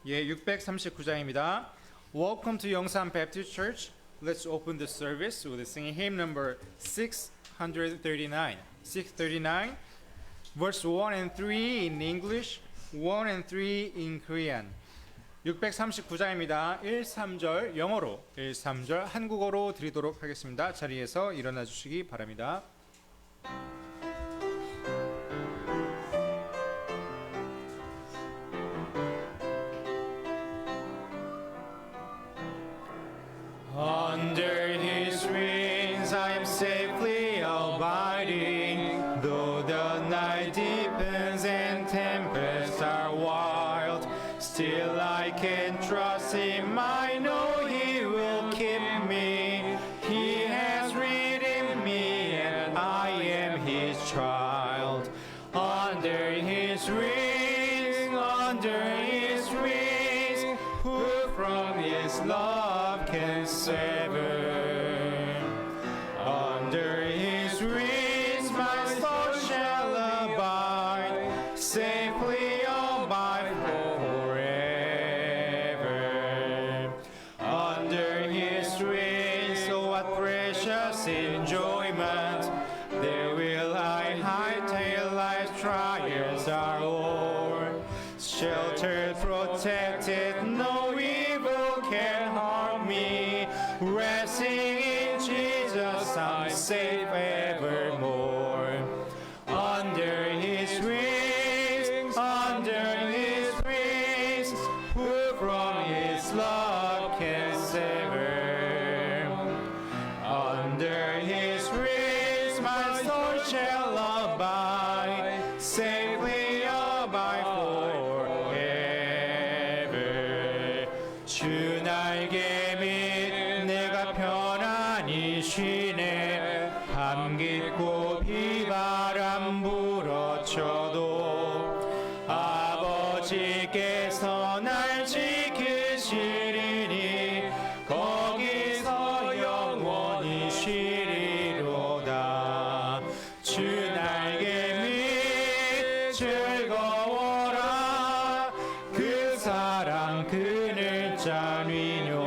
예, 639장입니다. Welcome to Yongsan Baptist Church. Let's open the service with singing hymn number 639. 639, verse 1 and 3 in English, 1 and 3 in Korean. 639장입니다. 1, 3절 영어로, 1, 3절 한국어로 드리도록 하겠습니다. 자리에서 일어나 주시기 바랍니다. Under his wings I am safely abiding, though the night deepens and tempests are wild. Still I can trust him, I know he will keep me. He has redeemed me and I am his child. Under his wings, who from his love can sever? Under his wings my soul shall abide, safely abide forever. Under his wings, oh what precious enjoyment! There will I hightail life's trials are o'er. Sheltered, protected, no evil can harm me. Resting in Jesus, I'm safe evermore. Under his wings, who from his love can sever? Under his wings, my soul shall abide, safely abide forever. 주 날개 밑 내가 편안히 쉬네. 밤 깊고 비바람 불어쳐도 아버지께서 날 지키시리니 거기서 영원히 쉬리로다. 주 날개 밑 즐거워라. 그 사랑 그늘 짜리뇨.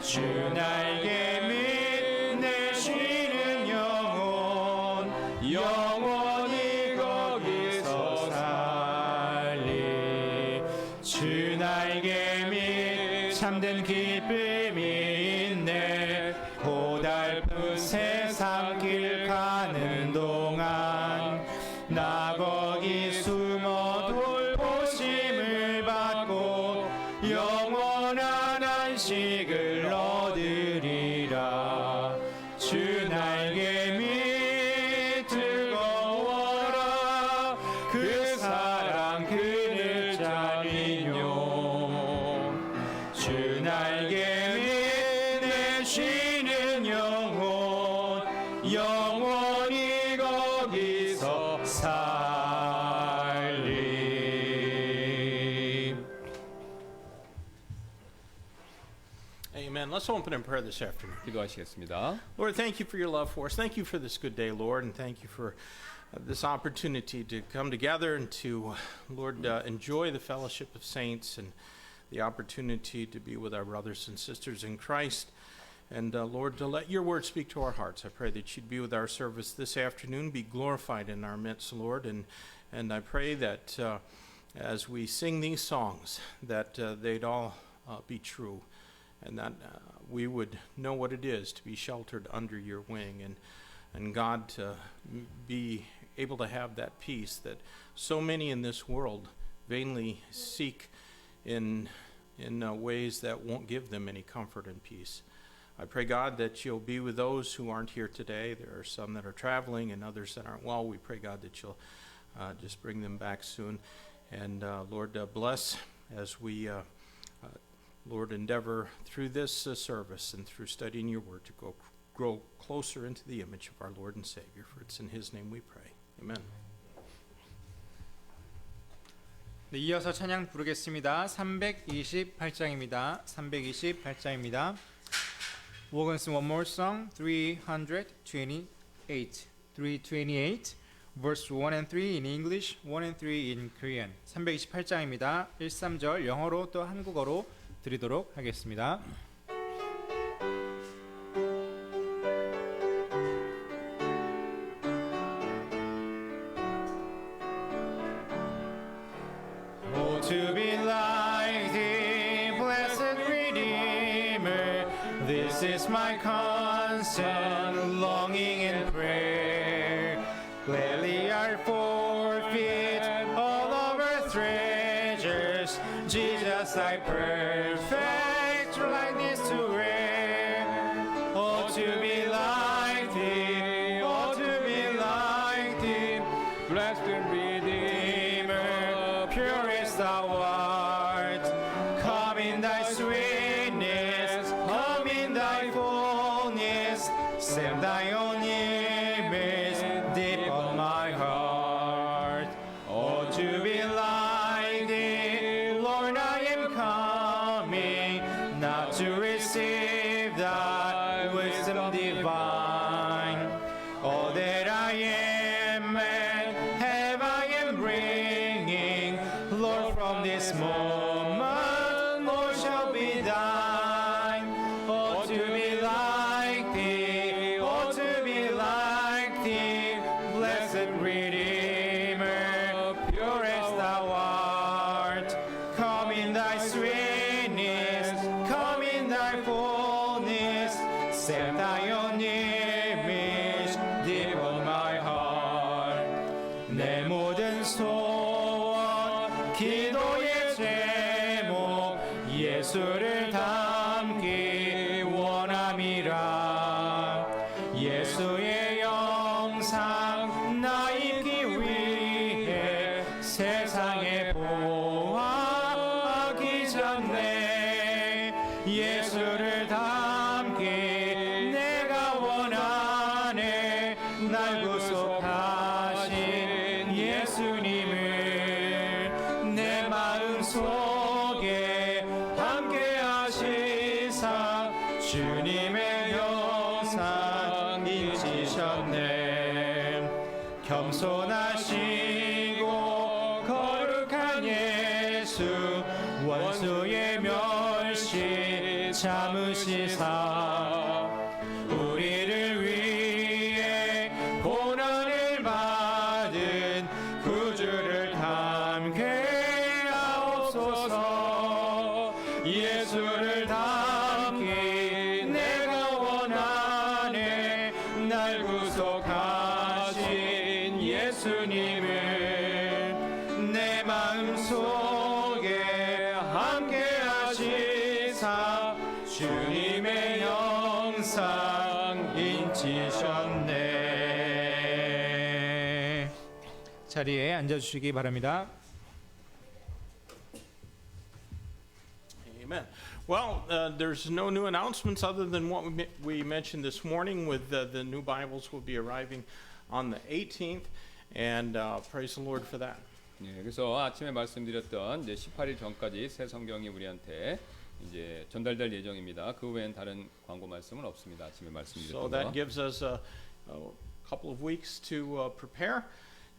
주 날개 밑 내 쉬는 영혼 영원히 거기서 살리. 주 날개 밑 참된 기쁨이 있네. 고달픈 세상 길 가는 동안 나 거기 숨어 돌보심을 받고 영원한 안식을 얻으리라. 주 날개 밑 즐거워라. 그 사랑 그늘 짜리뇨. 주 날개 밑 내 쉬는 영혼 영원히 거기서 살리. Amen. Let's open in prayer this afternoon. 기도하시겠습니다. Lord, thank you for your love for us. Thank you for this good day, Lord, and thank you for this opportunity to come together and to, Lord, enjoy the fellowship of saints and the opportunity to be with our brothers and sisters in Christ. And Lord, to let your word speak to our hearts. I pray that you'd be with our service this afternoon, be glorified in our midst, Lord. And I pray that as we sing these songs, that they'd all be true, and that we would know what it is to be sheltered under your wing, and God, to be able to have that peace that so many in this world vainly seek in ways that won't give them any comfort and peace. I pray, God, that you'll be with those who aren't here today. There are some that are traveling and others that aren't well. We pray, God, that you'll just bring them back soon. And Lord, bless as we Lord, endeavor through this service and through studying your word to grow closer into the image of our Lord and Savior. For it's in his name we pray. Amen. 네, 이어서 찬양 부르겠습니다. 328장입니다. 328장입니다. We're going to sing one more song, 328. 328. verse 1 and 3 in English, 1 and 3 in Korean. 328장입니다. 1, 3절 영어로 또 한국어로 드리도록 하겠습니다. Oh, to be like thee, blessed Redeemer, this is my constant longing and prayer. Gladly I'll forfeit all of our treasures, Jesus, thy perfect likeness to wear. Oh, to be like thee, oh, to be like thee, blessed Redeemer, purest thou art. Come in thy sweetness, come in thy fullness, set thy own image deep on my heart. Oh, to be like thee, Lord, I am coming, not to receive thy wisdom divine. All that I am and have I am bringing, Lord, from this moment, Lord, shall be thine. Oh, to be like thee, oh, to be like thee, blessed Redeemer, pure as thou art. Come in thy sweetness, come in thy fullness, set thy own image deep on my heart. 내 모든 소원, 기도의 제목, 예수를 담기 원함이라. 예수의 영상 나 입기 위해 세상에 보아하기 전에 예수를 담기 내가 원하네. 날 구속하신 예수님을 내 마음속에 함께 하시사 주님의 영상 인치셨네. 겸손하시고 거룩한 예수 원수의 멸시 참으시사 우리를 위해 고난을 받은 구주를 담게 하옵소서. 예수를 담기 내가 원하네. 날 구속하신 예수님을 내 마음속에 함께 하시사 주님의 영상 인치셨네. 자리에 앉아주시기 바랍니다. Amen. Well, there's no new announcements other than what we mentioned this morning with the new Bibles will be arriving on the 18th, and praise the Lord for that. 예, 그래서 아침에 말씀드렸던 이제 18일 전까지 새 성경이 우리한테 이제 전달될 예정입니다. 그 외엔 다른 광고 말씀은 없습니다. 아침에 So 말씀드렸던 that 거. gives us a couple of weeks to prepare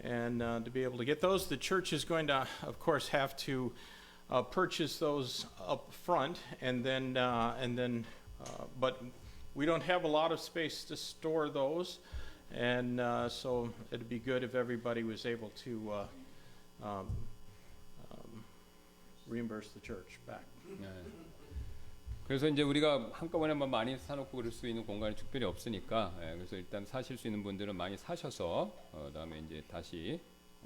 and to be able to get those. The church is going to, of course, have to purchase those up front, but we don't have a lot of space to store those, and so it'd be good if everybody was able to reimburse the church back. 예. 그래서 이제 우리가 한꺼번에 많이 사놓고 그럴 수 있는 공간이 특별히 없으니까, 예, 그래서 일단 사실 수 있는 분들은 많이 사셔서 그다음에 이제 다시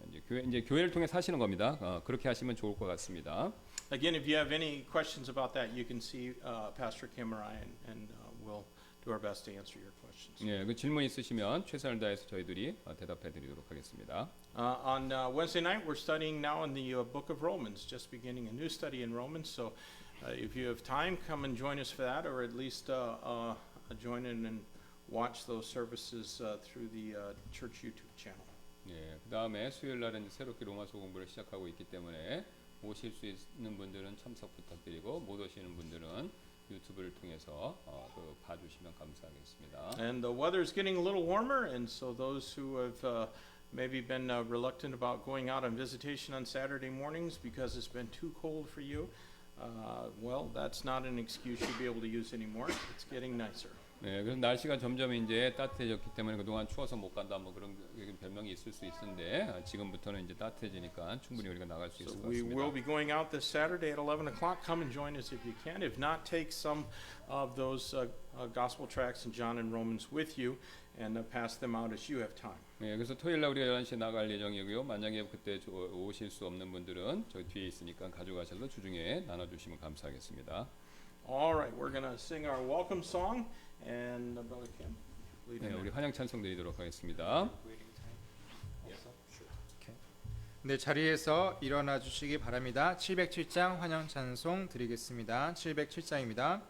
이제 교회를 통해 사시는 겁니다. 그렇게 하시면 좋을 것 같습니다. Again, if you have any questions about that, you can see Pastor Kim or I, and we'll do our best to answer your questions. 예, 그 질문 있으시면 최선을 다해서 저희들이 대답해드리도록 하겠습니다. On Wednesday night, we're studying now in the book of Romans, just beginning a new study in Romans. So if you have time, come and join us for that, or at least join in and watch those services through the church YouTube channel. 예, 그 다음에 수요일 날은 이제 새롭게 로마서 공부를 시작하고 있기 때문에 오실 수 있는 분들은 참석 부탁드리고 못 오시는 분들은 유튜브를 통해서 봐주시면 감사하겠습니다. And the weather is getting a little warmer, and so those who have maybe been reluctant about going out on visitation on Saturday mornings because it's been too cold for you, well, that's not an excuse you'll be able to use anymore. It's getting nicer. 네, 그래서 날씨가 점점 이제 따뜻해졌기 때문에 그동안 추워서 못 간다 뭐 그런 별명이 있을 수 있는데 지금부터는 이제 따뜻해지니까 충분히 우리가 나갈 수 So 있을 것 we will 같습니다. be going out this Saturday at 11 o'clock. Come and join us if you can. If not, take some of those gospel tracts in John and Romans with you and pass them out as you have time. 네, 그래서 토요일 날 우리가 11시에 나갈 예정이고요. 만약에 그때 오실 수 없는 분들은 저 뒤에 있으니까 가져가셔서 주중에 나눠주시면 감사하겠습니다. All right, we're going to sing our welcome song, and Brother Kim, lead 네, in 우리 that. 환영 찬송 드리도록 하겠습니다. 네, 자리에서 일어나 주시기 바랍니다. 707장 환영 찬송 드리겠습니다. 707장입니다.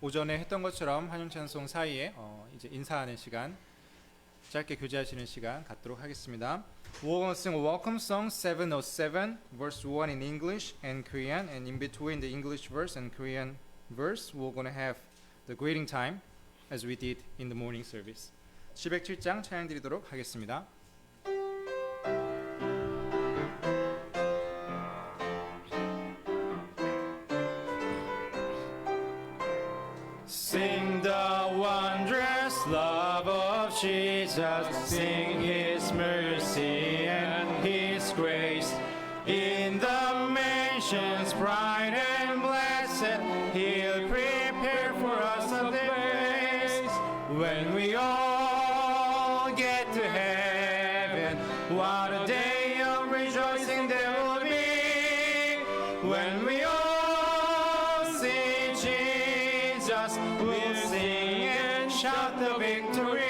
오전에 했던 것처럼 환영 찬송 사이에 이제 인사하는 시간, 짧게 교제하시는 시간 갖도록 하겠습니다. We're going to sing Welcome Song 707, verse 1 in English and Korean, and in between the English verse and Korean verse, we're going to have the greeting time as we did in the morning service. 707장 찬양 드리도록 하겠습니다. Sing the wondrous love of Jesus, sing His mercy and His grace. In the mansions bright and blessed, He'll prepare for us a place. When we all get to heaven, what a day of rejoicing there will be. When we all see Jesus, we'll sing and shout the victory.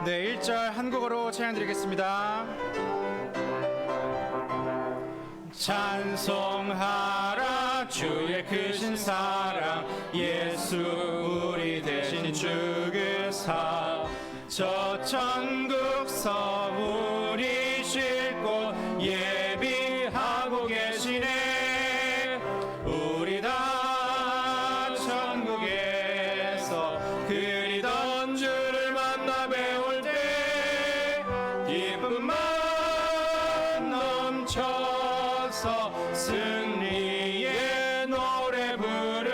네, 1절 한국어로 찬양드리겠습니다. 찬송하라 주의 크신 사랑, 예수 우리 대신 죽으사. 저 천국서 우리 쉴 곳 예비하고 계시네. 우리 다 천국에서 그리던 주를 만나 배울 때 기쁨만 넘쳐서 승리의 노래 부르리.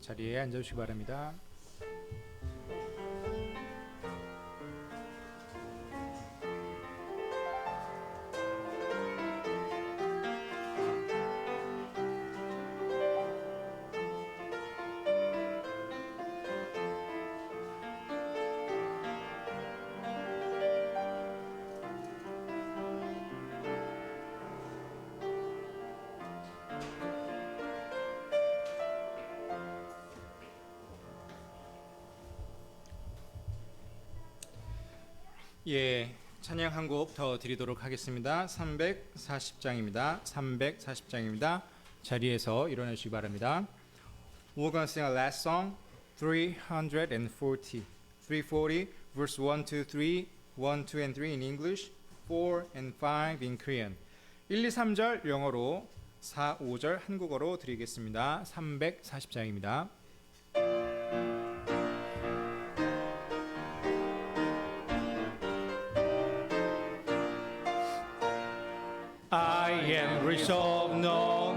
자리에 앉아주시기 바랍니다. 예, 찬양 한 곡 더 드리도록 하겠습니다. 340장입니다. 340장입니다. 자리에서 일어나 주시기 바랍니다. We're going to sing a last song, 340. 340, verse 1, 2, 3, 1, 2, and 3 in English, 4 and 5 in Korean. 1, 2, 3절 영어로, 4, 5절 한국어로 드리겠습니다. 340장입니다. I am resolved no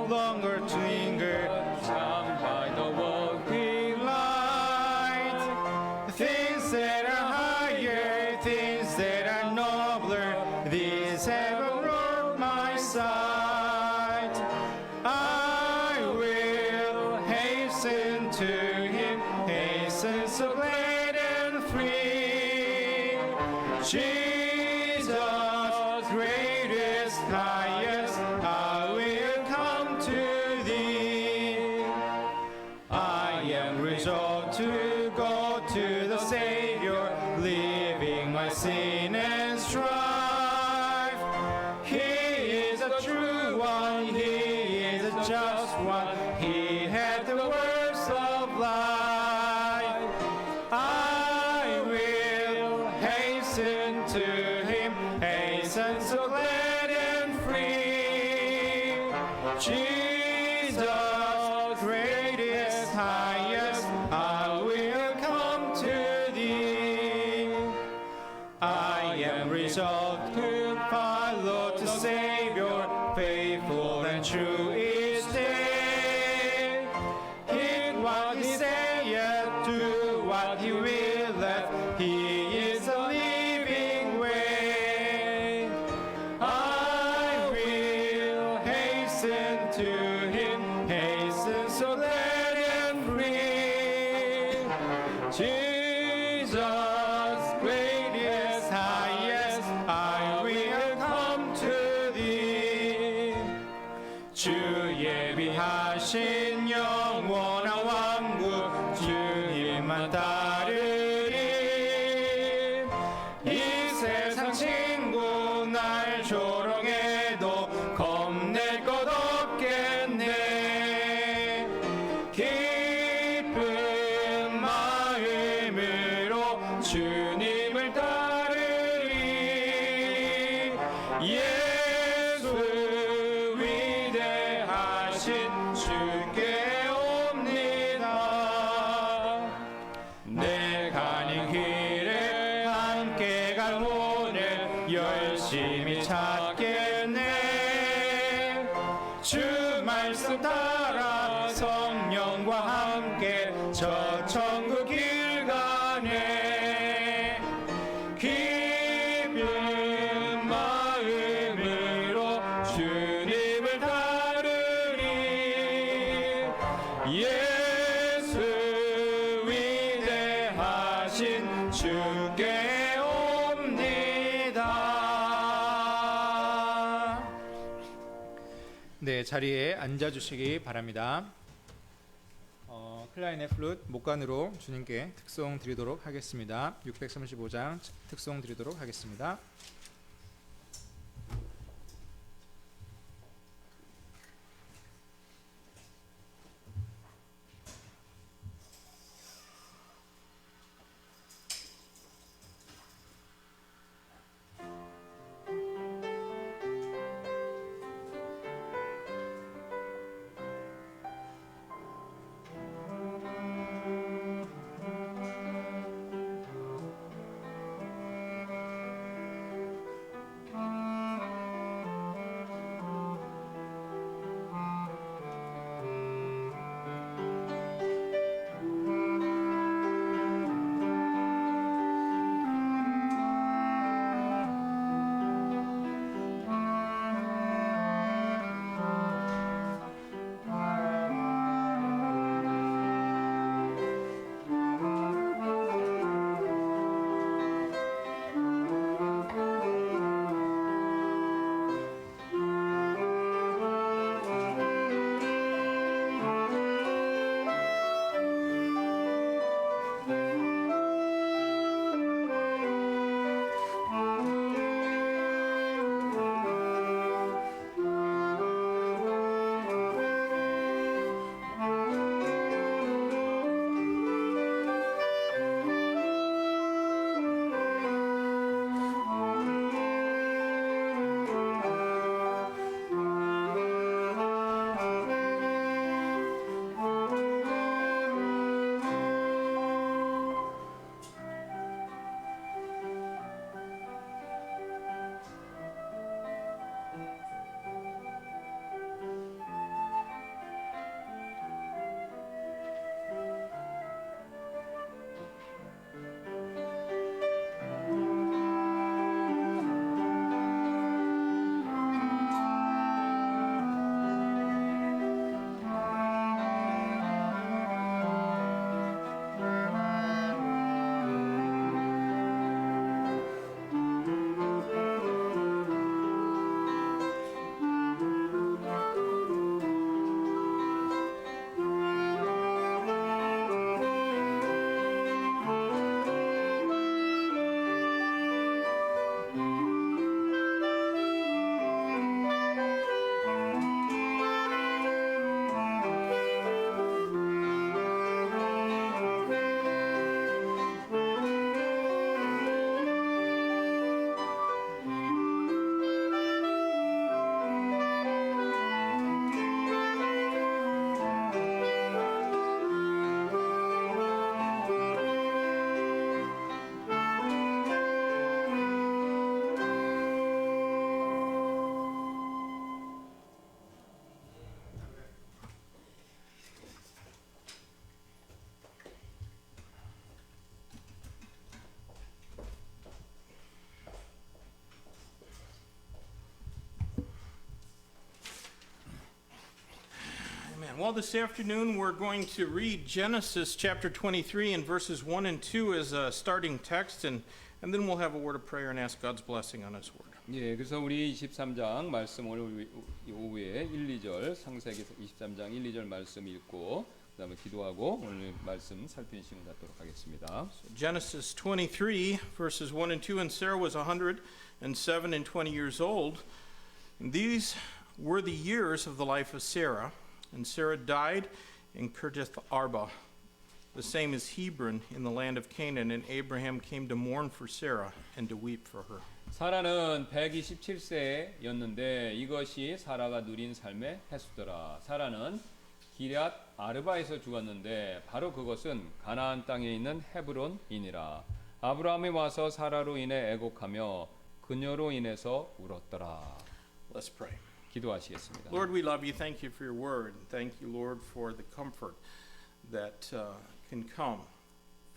longer to linger by the walking light. Things that are higher, things that are nobler, these have allured my sight. I will hasten to Him, hasten so glad and free. Jesus, greatest, highest, I will come to Thee. I am resolved to go to the Savior, leaving my sin and strife. He is a true one, He is a just one, He had the words of life. I will hasten to Him, hasten so glad and free. Jesus, greatest, highest, I will come to Thee. I am resolved to follow the Savior, faithful and true each day. Heed what He saith, do what He willeth, He is the living way. I will hasten to Him, hasten so glad and free. Jesus, greatest, highest, I will come to Thee. 주 예비하신 영원한 왕국 주님만 따르리. 이 세상 친구 날 조롱해도 겁낼 것 없겠네. 기쁜 마음으로 주님을 따르리. 예수 위대하신 주께 옵니다. 내 가는 길에 함께 갈 오늘 열심히 찾겠네. 주 말씀 따라 성령과 함께 저 천국 길 가네. 기쁜 마음으로 주님을 따르리. 예수 위대하신 주께 옵니다. 네, 자리에 앉아주시기 바랍니다. 클라이넷 플룻 목관으로 주님께 특송 드리도록 하겠습니다. 635장 특송 드리도록 하겠습니다. Well, this afternoon we're going to read Genesis chapter 23 and verses 1 and 2 as a starting text, and then we'll have a word of prayer and ask God's blessing on His word. 예, 그래서 우리 23장 말씀 오늘 오후에 1, 2절 창세기 23장 1, 2절 말씀 읽고 그다음에 기도하고 오늘 말씀 살피는 시간 갖도록 하겠습니다. Genesis 23 verses 1 and 2, and Sarah was 107 and 20 years old. And these were the years of the life of Sarah. And Sarah died in Kirjath Arba, the same as Hebron in the land of Canaan. And Abraham came to mourn for Sarah and to weep for her. 사라는 127세였는데 이것이 사라가 누린 삶의 해수더라. 사라는 기럇 아르바에서 죽었는데 바로 그것은 가나안 땅에 있는 헤브론이니라. 아브라함이 와서 사라로 인해 애곡하며 그녀로 인해서 울었더라. Let's pray. 기도하시겠습니다. Lord, we love you. Thank you for your word. Thank you, Lord, for the comfort that can come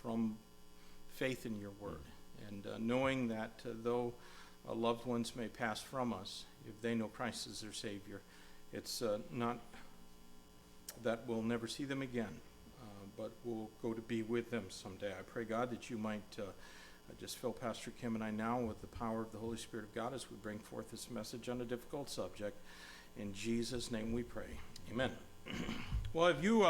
from faith in your word. And knowing that though loved ones may pass from us, if they know Christ as their Savior, it's not that we'll never see them again, but we'll go to be with them someday. I pray, God, that you might just fill Pastor Kim and I now with the power of the Holy Spirit of God as we bring forth this message on a difficult subject. In Jesus' name we pray. Amen. Well, have you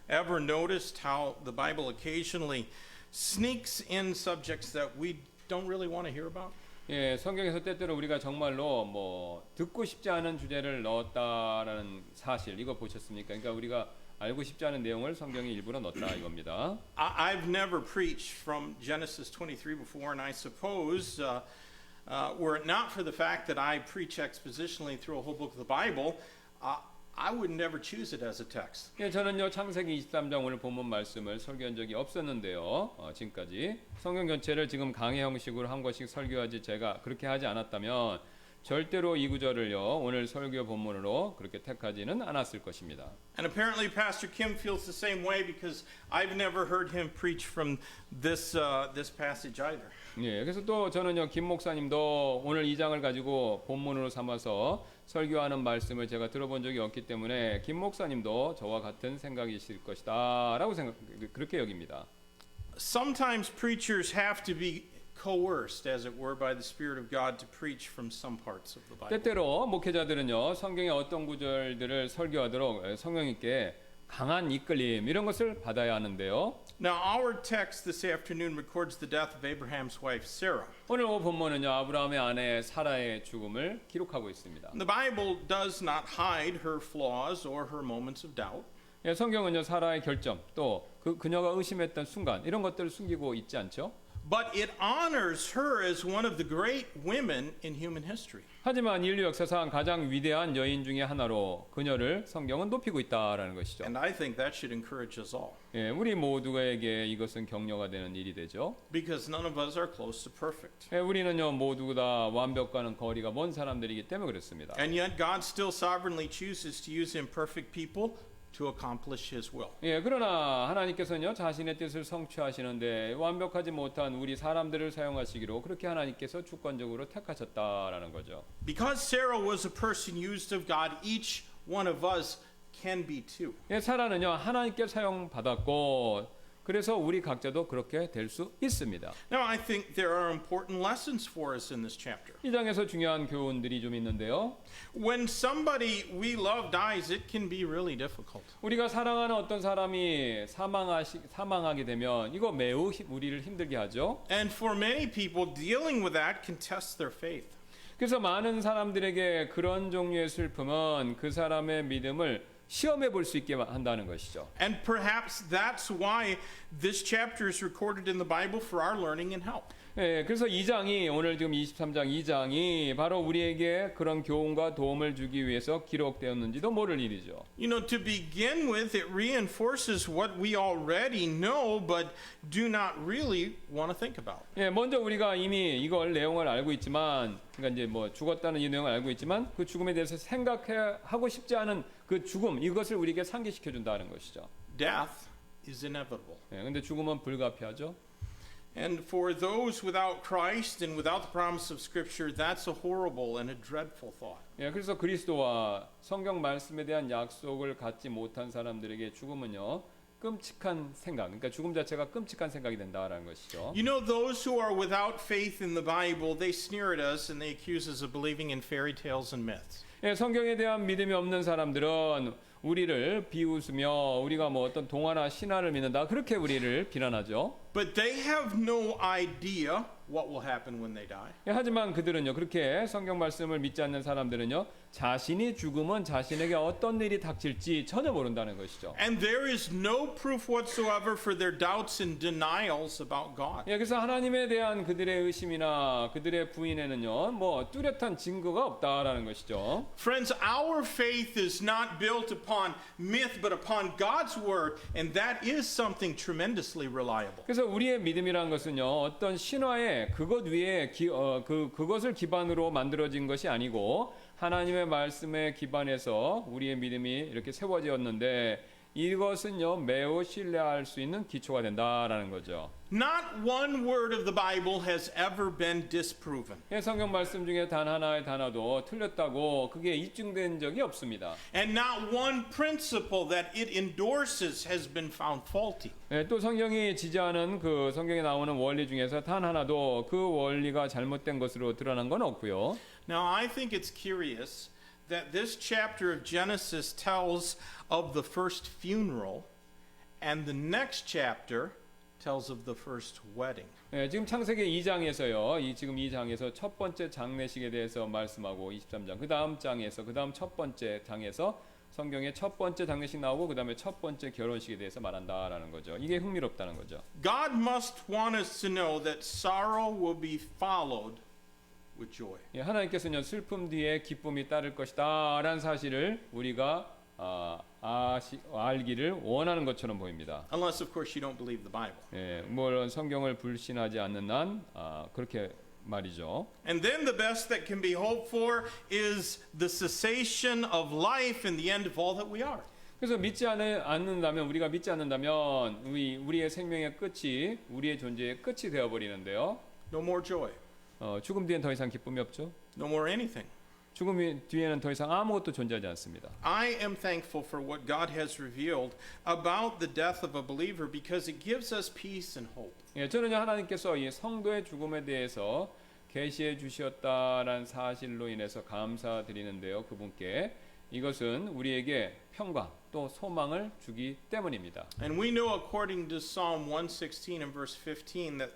ever noticed how the Bible occasionally sneaks in subjects that we don't really want to hear about? 예, 성경에서 때때로 우리가 정말로 뭐 듣고 싶지 않은 주제를 넣었다라는 사실 이거 보셨습니까? 그러니까 우리가 알고 싶지 않은 내용을 성경에 일부러 넣었다 이겁니다. I've never preached from Genesis 23 before, and I suppose were it not for the fact that I preach expositionally through a whole book of the Bible, I would never choose it as a text. 예, 저는요 창세기 23장 오늘 본문 말씀을 설교한 적이 없었는데요. 지금까지 성경 전체를 지금 강의 형식으로 한 것씩 설교하지 제가 그렇게 하지 않았다면 절대로 이 구절을요 오늘 설교 본문으로 그렇게 택하지는 않았을 것입니다. And apparently Pastor Kim feels the same way because I've never heard him preach from this passage either. 예, 그래서 또 저는요 김 목사님도 오늘 이 장을 가지고 본문으로 삼아서 설교하는 말씀을 제가 들어본 적이 없기 때문에 김 목사님도 저와 같은 생각이실 것이다라고 그렇게 여깁니다. Sometimes preachers have to be coerced, as it were, by the Spirit of God to preach from some parts of the Bible. 때때로 목회자들은요 성경의 어떤 구절들을 설교하도록 성령님께 강한 이끌림 이런 것을 받아야 하는데요. Now, our text this afternoon records the death of Abraham's wife Sarah. 오늘 본문은요 아브라함의 아내 사라의 죽음을 기록하고 있습니다. The Bible does not hide her flaws or her moments of doubt. 예, 성경은요 사라의 결점 또 그녀가 의심했던 순간 이런 것들을 숨기고 있지 않죠. But it honors her as one of the great women in human history. 하지만 인류 역사상 가장 위대한 여인 중에 하나로 그녀를 성경은 높이고 있다라는 것이죠. And I think that should encourage us all. 예, 우리 모두에게 이것은 격려가 되는 일이 되죠. Because none of us are close to perfect. 예, 우리는요 모두 다 완벽과는 거리가 먼 사람들이기 때문에 그렇습니다. And yet God still sovereignly chooses to use imperfect people to accomplish His will. 예, 그러나 하나님께서는요 자신의 뜻을 성취하시는데 완벽하지 못한 우리 사람들을 사용하시기로 그렇게 하나님께서 주권적으로 택하셨다라는 거죠. Because Sarah was a person used of God, each one of us can be too. 예, 사라는요 하나님께 사용받았고 그래서 우리 각자도 그렇게 될 수 있습니다. Now I think there are important lessons for us in this chapter. 이 장에서 중요한 교훈들이 좀 있는데요. When somebody we love dies, it can be really difficult. 우리가 사랑하는 어떤 사람이 사망하게 되면 이거 매우 우리를 힘들게 하죠. And for many people, dealing with that can test their faith. 그래서 많은 사람들에게 그런 종류의 슬픔은 그 사람의 믿음을 시험해 볼 수 있게 한다는 것이죠. And perhaps that's why this chapter is recorded in the Bible for our learning and help. 예, 그래서 이 장이 오늘 지금 23장 이 장이 바로 우리에게 그런 교훈과 도움을 주기 위해서 기록되었는지도 모를 일이죠. You know, to begin with, it reinforces what we already know but do not really want to think about. 예, 먼저 우리가 이미 이걸 내용을 알고 있지만, 그러니까 이제 뭐 죽었다는 이 내용을 알고 있지만 그 죽음에 대해서 생각하고 싶지 않은 그 죽음 이것을 우리에게 상기시켜 준다는 것이죠. Death is inevitable. 예, 근데 죽음은 불가피하죠. And for those without Christ and without the promise of Scripture, that's a horrible and a dreadful thought. 예, 그래서 그리스도와 성경 말씀에 대한 약속을 갖지 못한 사람들에게 죽음은요, 끔찍한 생각, 그러니까 죽음 자체가 끔찍한 생각이 된다라는 것이죠. You know, those who are without faith in the Bible, they sneer at us and they accuse us of believing in fairy tales and myths. 예, 성경에 대한 믿음이 없는 사람들은 우리를 비웃으며 우리가 뭐 어떤 동화나 신화를 믿는다 그렇게 우리를 비난하죠. But they have no idea what will happen when they die. 예, 하지만 그들은요, 그렇게 성경 말씀을 믿지 않는 사람들은요, 자신이 죽으면 자신에게 어떤 일이 닥칠지 전혀 모른다는 것이죠. And there is no proof whatsoever for their doubts and denials about God. 예, 그래서 하나님에 대한 그들의 의심이나 그들의 부인에는요, 뭐 뚜렷한 증거가 없다라는 것이죠. Friends, our faith is not built upon myth but upon God's word, and that is something tremendously reliable. 그래서 우리의 믿음이라는 것은요, 어떤 신화의 그것 위에 그것을 기반으로 만들어진 것이 아니고 하나님의 말씀에 기반해서 우리의 믿음이 이렇게 세워졌는데 이것은요, 매우 신뢰할 수 있는 기초가 된다라는 거죠. Not one word of the Bible has ever been disproven. 예, 성경 말씀 중에 단 하나의 단어도 틀렸다고 그게 입증된 적이 없습니다. And not one principle that it endorses has been found faulty. 예, 또 성경이 지지하는 그 성경에 나오는 원리 중에서 단 하나도 그 원리가 잘못된 것으로 드러난 건 없고요. Now, I think it's curious that this chapter of Genesis tells of the first funeral, and the next chapter tells of the first wedding. 예, 지금 창세기 2장에서요. 지금 2장에서 첫 번째 장례식에 대해서 말씀하고 23장. 그다음 장에서 그다음 첫 번째 장에서 성경에 첫 번째 장례식 나오고 그다음에 첫 번째 결혼식에 대해서 말한다라는 거죠. 이게 흥미롭다는 거죠. God must want us to know that sorrow will be followed with joy. 예, 하나님께서는 슬픔 뒤에 기쁨이 따를 것이다라는 사실을 우리가 알기를 원하는 것처럼 보입니다. Unless, of course, you don't believe the Bible. 예, 물론 성경을 불신하지 않는 난 그렇게 말이죠. And then the best that can be hoped for is the cessation of life and the end of all that we are. 그래서 믿지 않는다면 우리가 믿지 않는다면 우리의 생명의 끝이 우리의 존재의 끝이 되어 버리는데요. No more joy. 죽음 뒤엔 더 이상 기쁨이 없죠. No more anything. 죽음 뒤에는 더 이상 아무것도 존재하지 않습니다. I am thankful for what God has revealed about the death of a believer because it gives us peace and hope. 예, 저는 하나님께서 이 성도의 죽음에 대해서 계시해 주셨다라는 사실로 인해서 감사드리는데요. 그분께 이것은 우리에게 평강 또 소망을 주기 때문입니다. And we know according to Psalm 116 and verse 15 that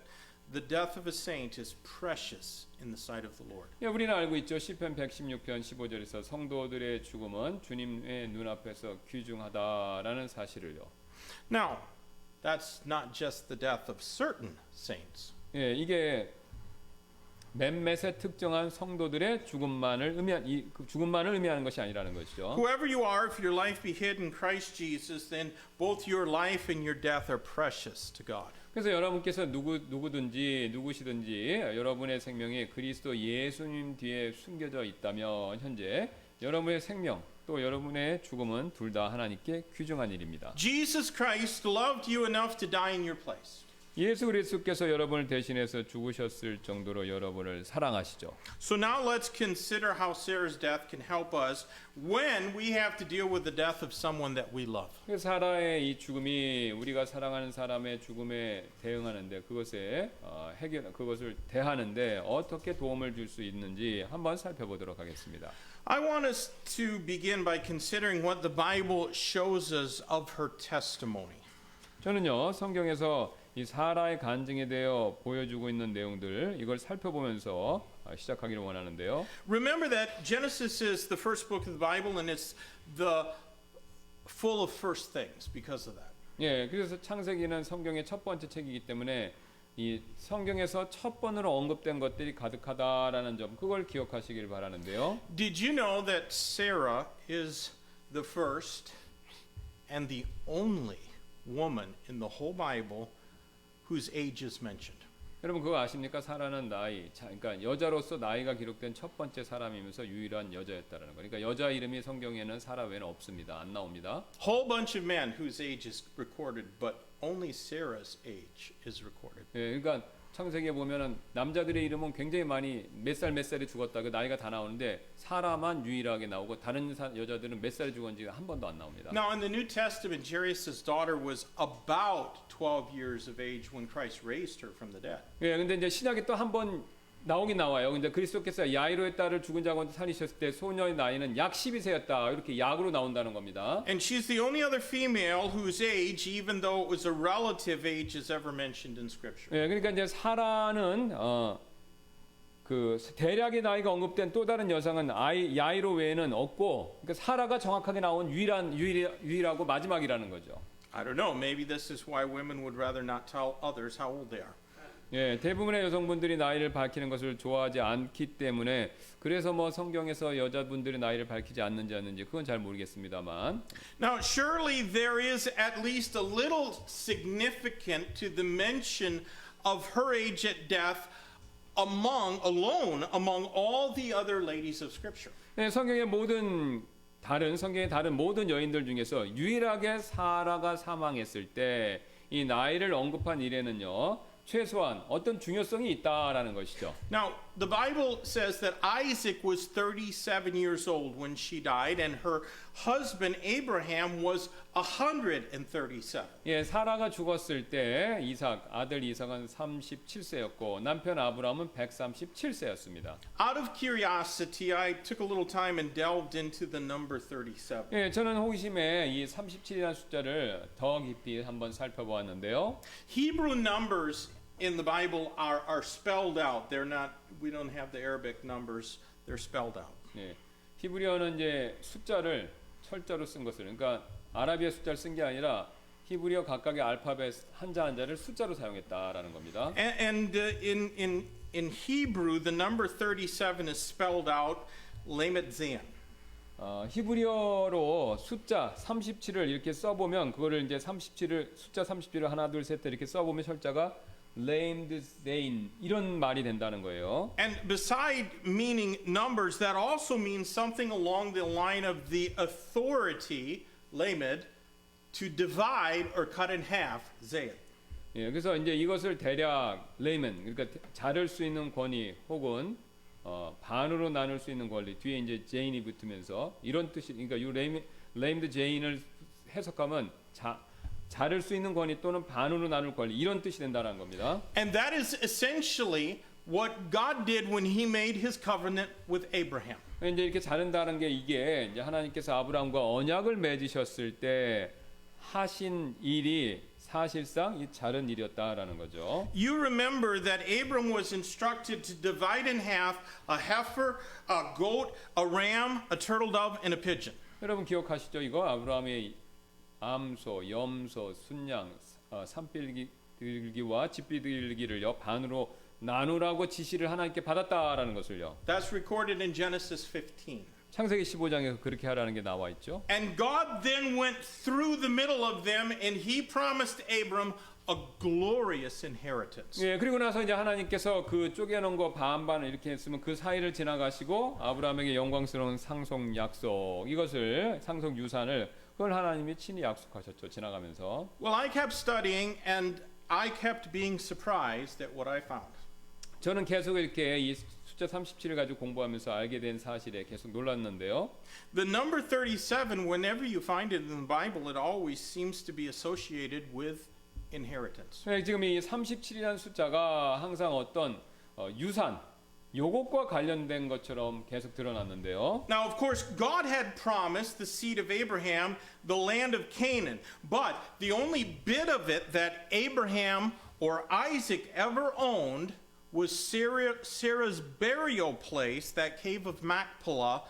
the death of a saint is precious in the sight of the Lord. 예, 우리는 알고 있죠. 시편 116편 15절에서 성도들의 죽음은 주님의 눈앞에서 귀중하다라는 사실을요. Now, that's not just the death of certain saints. 예, 이게 몇몇의 특정한 성도들의 죽음만을 의미하는 것이 아니라는 것이죠. Whoever you are, if your life be hid in Christ Jesus, then both your life and your death are precious to God. 그래서 여러분께서 누구시든지 여러분의 생명이 그리스도 예수님 뒤에 숨겨져 있다면 현재 여러분의 생명 또 여러분의 죽음은 둘 다 하나님께 귀중한 일입니다. Jesus Christ loved you enough to die in your place. 예수 그리스도께서 여러분을 대신해서 죽으셨을 정도로 여러분을 사랑하시죠. So now let's consider how Sarah's death can help us when we have to deal with the death of someone that we love. 그래서 사라의 이 죽음이 우리가 사랑하는 사람의 죽음에 대응하는데 그것을 대하는데 어떻게 도움을 줄 수 있는지 한번 살펴보도록 하겠습니다. I want us to begin by considering what the Bible shows us of her testimony. 저는요 성경에서 이 사라의 간증에 대해 보여주고 있는 내용들 이걸 살펴보면서 시작하기를 원하는데요. Remember that Genesis is the first book of the Bible and it's the full of first things because of that. 예, 그래서 창세기는 성경의 첫 번째 책이기 때문에 이 성경에서 첫 번으로 언급된 것들이 가득하다라는 점 그걸 기억하시길 바라는데요. Did you know that Sarah is the first and the only woman in the whole Bible whose age is mentioned? 여러분 그거 아십니까? 사라는 그러니까 여자로서 나이가 기록된 첫 번째 사람이면서 유일한 여자였다라는 거. 그러니까 여자 이름이 성경에는 사라 외에는 없습니다. 안 나옵니다. Whole bunch of men whose age is recorded, but only Sarah's age is recorded. 예, 그러니까 창세기에 보면은 남자들의 이름은 굉장히 많이 몇 살이 죽었다. 그 나이가 다 나오는데 사라만 유일하게 나오고 다른 여자들은 몇 살에 죽었는지 한 번도 안 나옵니다. Now, in the New Testament, Jairus' daughter was about 12 years of age when Christ raised her from the dead. 예, 근데 이제 신약에 또 한 번 나오긴 나와요. 근데 그리스도께서 야이로의 딸을 죽은 자 가운데 살리셨을 때 소녀의 나이는 약 12세였다. 이렇게 약으로 나온다는 겁니다. And she's the only other female whose age, even though it was a relative age, is ever mentioned in Scripture. 예, 그러니까 이제 사라는 그 대략의 나이가 언급된 또 다른 여성은 야이로 외에는 없고, 그러니까 사라가 정확하게 나온 유일하고 마지막이라는 거죠. I don't know, maybe this is why women would rather not tell others how old they are. 예, 대부분의 여성분들이 나이를 밝히는 것을 좋아하지 않기 때문에 그래서 뭐 성경에서 여자분들의 나이를 밝히지 않는지 그건 잘 모르겠습니다만. Now, surely there is at least a little significant to the mention of her age at death alone among all the other ladies of Scripture. 예, 성경의 다른 모든 여인들 중에서 유일하게 사라가 사망했을 때 이 나이를 언급한 일에는요. 최소한 어떤 중요성이 있다라는 것이죠. Now, the Bible says that Isaac was 37 years old when she died, and her husband Abraham was 137. 예, 사라가 죽었을 때 아들 이삭은 37세였고 남편 아브라함은 137세였습니다. Out of curiosity, I took a little time and delved into the number 37. 예, 저는 호기심에 이 37이라는 숫자를 더 깊이 한번 살펴보았는데요. Hebrew numbers in the Bible are spelled out. We don't have the Arabic numbers. They're spelled out. 예, 히브리어는 이제 숫자를 철자로 쓴 것을, 그러니까 아라비아 숫자를 쓴 게 아니라 히브리어 각각의 알파벳 한자 한자를 숫자로 사용했다라는 겁니다. And in Hebrew, the number 37 is spelled out Lamed Zan. 히브리어로 숫자 37을 이렇게 써보면 그거를 이제 숫자 37을 하나 둘 셋 이렇게 써보면 철자가 lamed zain 이런 말이 된다는 거예요. And beside meaning numbers, that also means something along the line of the authority, lamed, to divide or cut in half, zayin. 예, 그래서 이제 이것을 대략 layman, 그러니까 자를 수 있는 권위 혹은 반으로 나눌 수 있는 권리 뒤에 이제 제인이 붙으면서 이런 뜻이, 그러니까 이 lamed 제인을 해석하면 자를 수 있는 권위 또는 반으로 나눌 권리 이런 뜻이 된다는 겁니다. And that is essentially what God did when He made His covenant with Abraham. 이제 이렇게 자른다는 게 이게 이제 하나님께서 아브라함과 언약을 맺으셨을 때 하신 일이 사실상 이 자른 일이었다라는 거죠. You remember that Abram was instructed to divide in half a heifer, a goat, a ram, a turtle dove, and a pigeon. 여러분 기억하시죠? 이거 아브라함의 암소, 염소, 순양, 산비둘기와 집비둘기를요 반으로 나누라고 지시를 하나님께 받았다라는 것을요. That's recorded in Genesis 15. 창세기 15장에 그렇게 하라는 게 나와 있죠. And God then went through the middle of them and He promised Abram a glorious inheritance. 예, 그리고 나서 이제 하나님께서 그 쪼개놓은 거 반반 이렇게 했으면 그 사이를 지나가시고 아브라함에게 영광스러운 상속 약속 상속 유산을 그걸 하나님이 친히 약속하셨죠. 지나가면서. Well, I kept studying and I kept being surprised at what I found. 저는 계속 이렇게 이 숫자 37을 가지고 공부하면서 알게 된 사실에 계속 놀랐는데요. The number 37, whenever you find it in the Bible, it always seems to be associated with inheritance. 네, 지금 이 37이라는 숫자가 항상 어떤 유산, 요것과 관련된 것처럼 계속 드러났는데요. Now, of course, God had promised the seed of Abraham the land of Canaan, but the only bit of it that Abraham or Isaac ever owned was Sarah's burial place, that cave of Machpelah,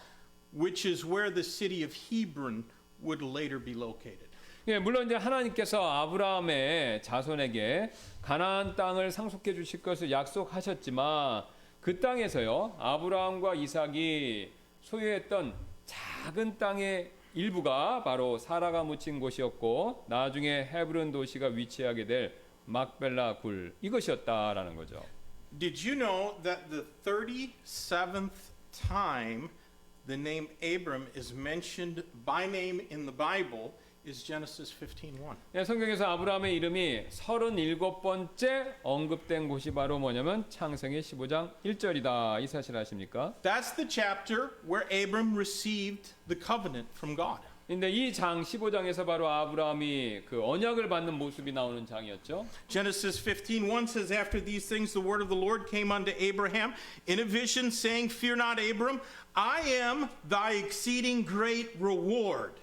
which is where the city of Hebron would later be located. 예, 물론 이제 하나님께서 아브라함의 자손에게 가나안 땅을 상속해 주실 것을 약속하셨지만 그 땅에서요 아브라함과 이삭이 소유했던 작은 땅의 일부가 바로 사라가 묻힌 곳이었고 나중에 헤브론 도시가 위치하게 될 막벨라 굴 이것이었다라는 거죠. Did you know that the 37th time the name Abram is mentioned by name in the Bible is Genesis 15:1? 예, 성경에서 아브라함의 이름이 37번째 언급된 곳이 바로 뭐냐면 창세기 15장 1절이다. 이 사실 아십니까? That's the chapter where Abram received the covenant from God. 근데 이 장 15장에서 바로 아브라함이 그 언약을 받는 모습이 나오는 장이었죠. Genesis 15:1 says, After these things the word of the Lord came unto Abraham in a vision, saying, Fear not, Abram, I am thy exceeding great reward.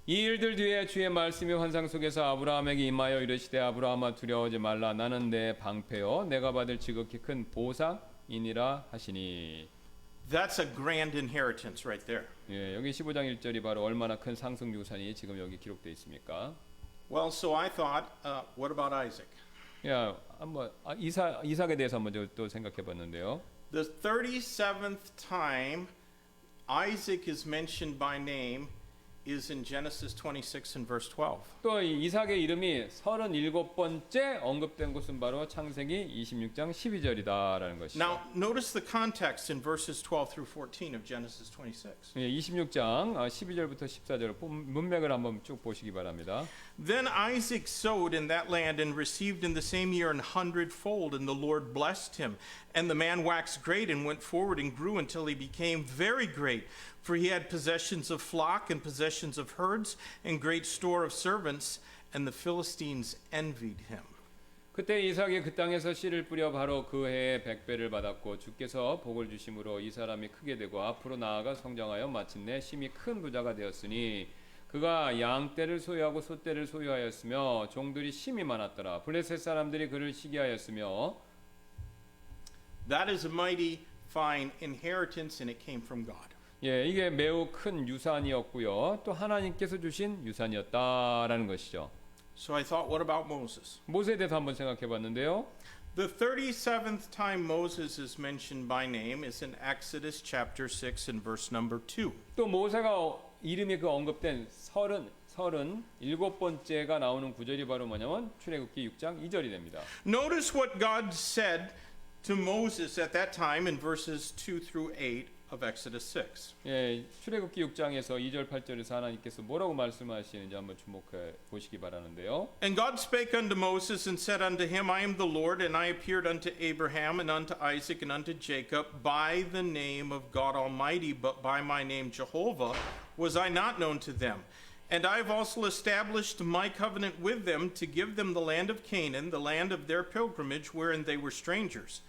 이 일들 뒤에 주의 말씀이 환상 속에서 아브라함에게 임하여 이르시되 아브라함아 두려워하지 말라 나는 내 방패요 내가 받을 지극히 큰 보상이니라 하시니. That's a grand inheritance right there. 예, 여기 15장 1절이 바로 얼마나 큰 상승 유산이 지금 여기 기록되어 있습니까? Well, so I thought, what about Isaac? 야, 한번 이삭에 대해서 한번 또 생각해 봤는데요. The 37th time Isaac is mentioned by name is in Genesis 26 and verse 12. 또 이 이삭의 이름이 37번째 언급된 곳은 바로 창세기 26장 12절이다라는 것이죠. Now, notice the context in verses 12 through 14 of Genesis 26. 예, 26장 12절부터 14절 문맥을 한번 쭉 보시기 바랍니다. Then Isaac sowed in that land and received in the same year 100-fold, and the Lord blessed him. And the man waxed great and went forward and grew until he became very great. For he had possessions of flock and possessions of herds and great store of servants, and the Philistines envied him. 그때 이삭이 그 땅에서 씨를 뿌려 바로 그 해에 100배를 받았고 주께서 복을 주심으로 이 사람이 크게 되고 앞으로 나아가 성장하여 마침내 심히 큰 부자가 되었으니 그가 양떼를 소유하고 소떼를 소유하였으며 종들이 심히 많았더라. 블레셋 사람들이 그를 시기하였으며. That is a mighty fine inheritance, and it came from God. 예, 이게 매우 큰 유산이었고요. 또 하나님께서 주신 유산이었다라는 것이죠. So I thought, what about Moses? 모세에 대해서 한번 생각해 봤는데요. The 37th time Moses is mentioned by name is in Exodus chapter 6 and verse number 2. 또 모세가 이름이 그 언급된 37번째가 나오는 구절이 바로 뭐냐면 출애굽기 6장 2절이 됩니다. Notice what God said to Moses at that time in verses 2 through 8 of Exodus 6. 예, 출애굽기 6장에서 2절 8절에서 하나님께서 뭐라고 말씀하시는지 한번 주목해 보시기 바라는데요. And God spake unto Moses and said unto him, I am the Lord, and I appeared unto Abraham and unto Isaac and unto Jacob by the name of God Almighty, but by my name Jehovah was I not known to them. And I have also established my covenant with them to give them the land of Canaan, the land of their pilgrimage, wherein they were strangers.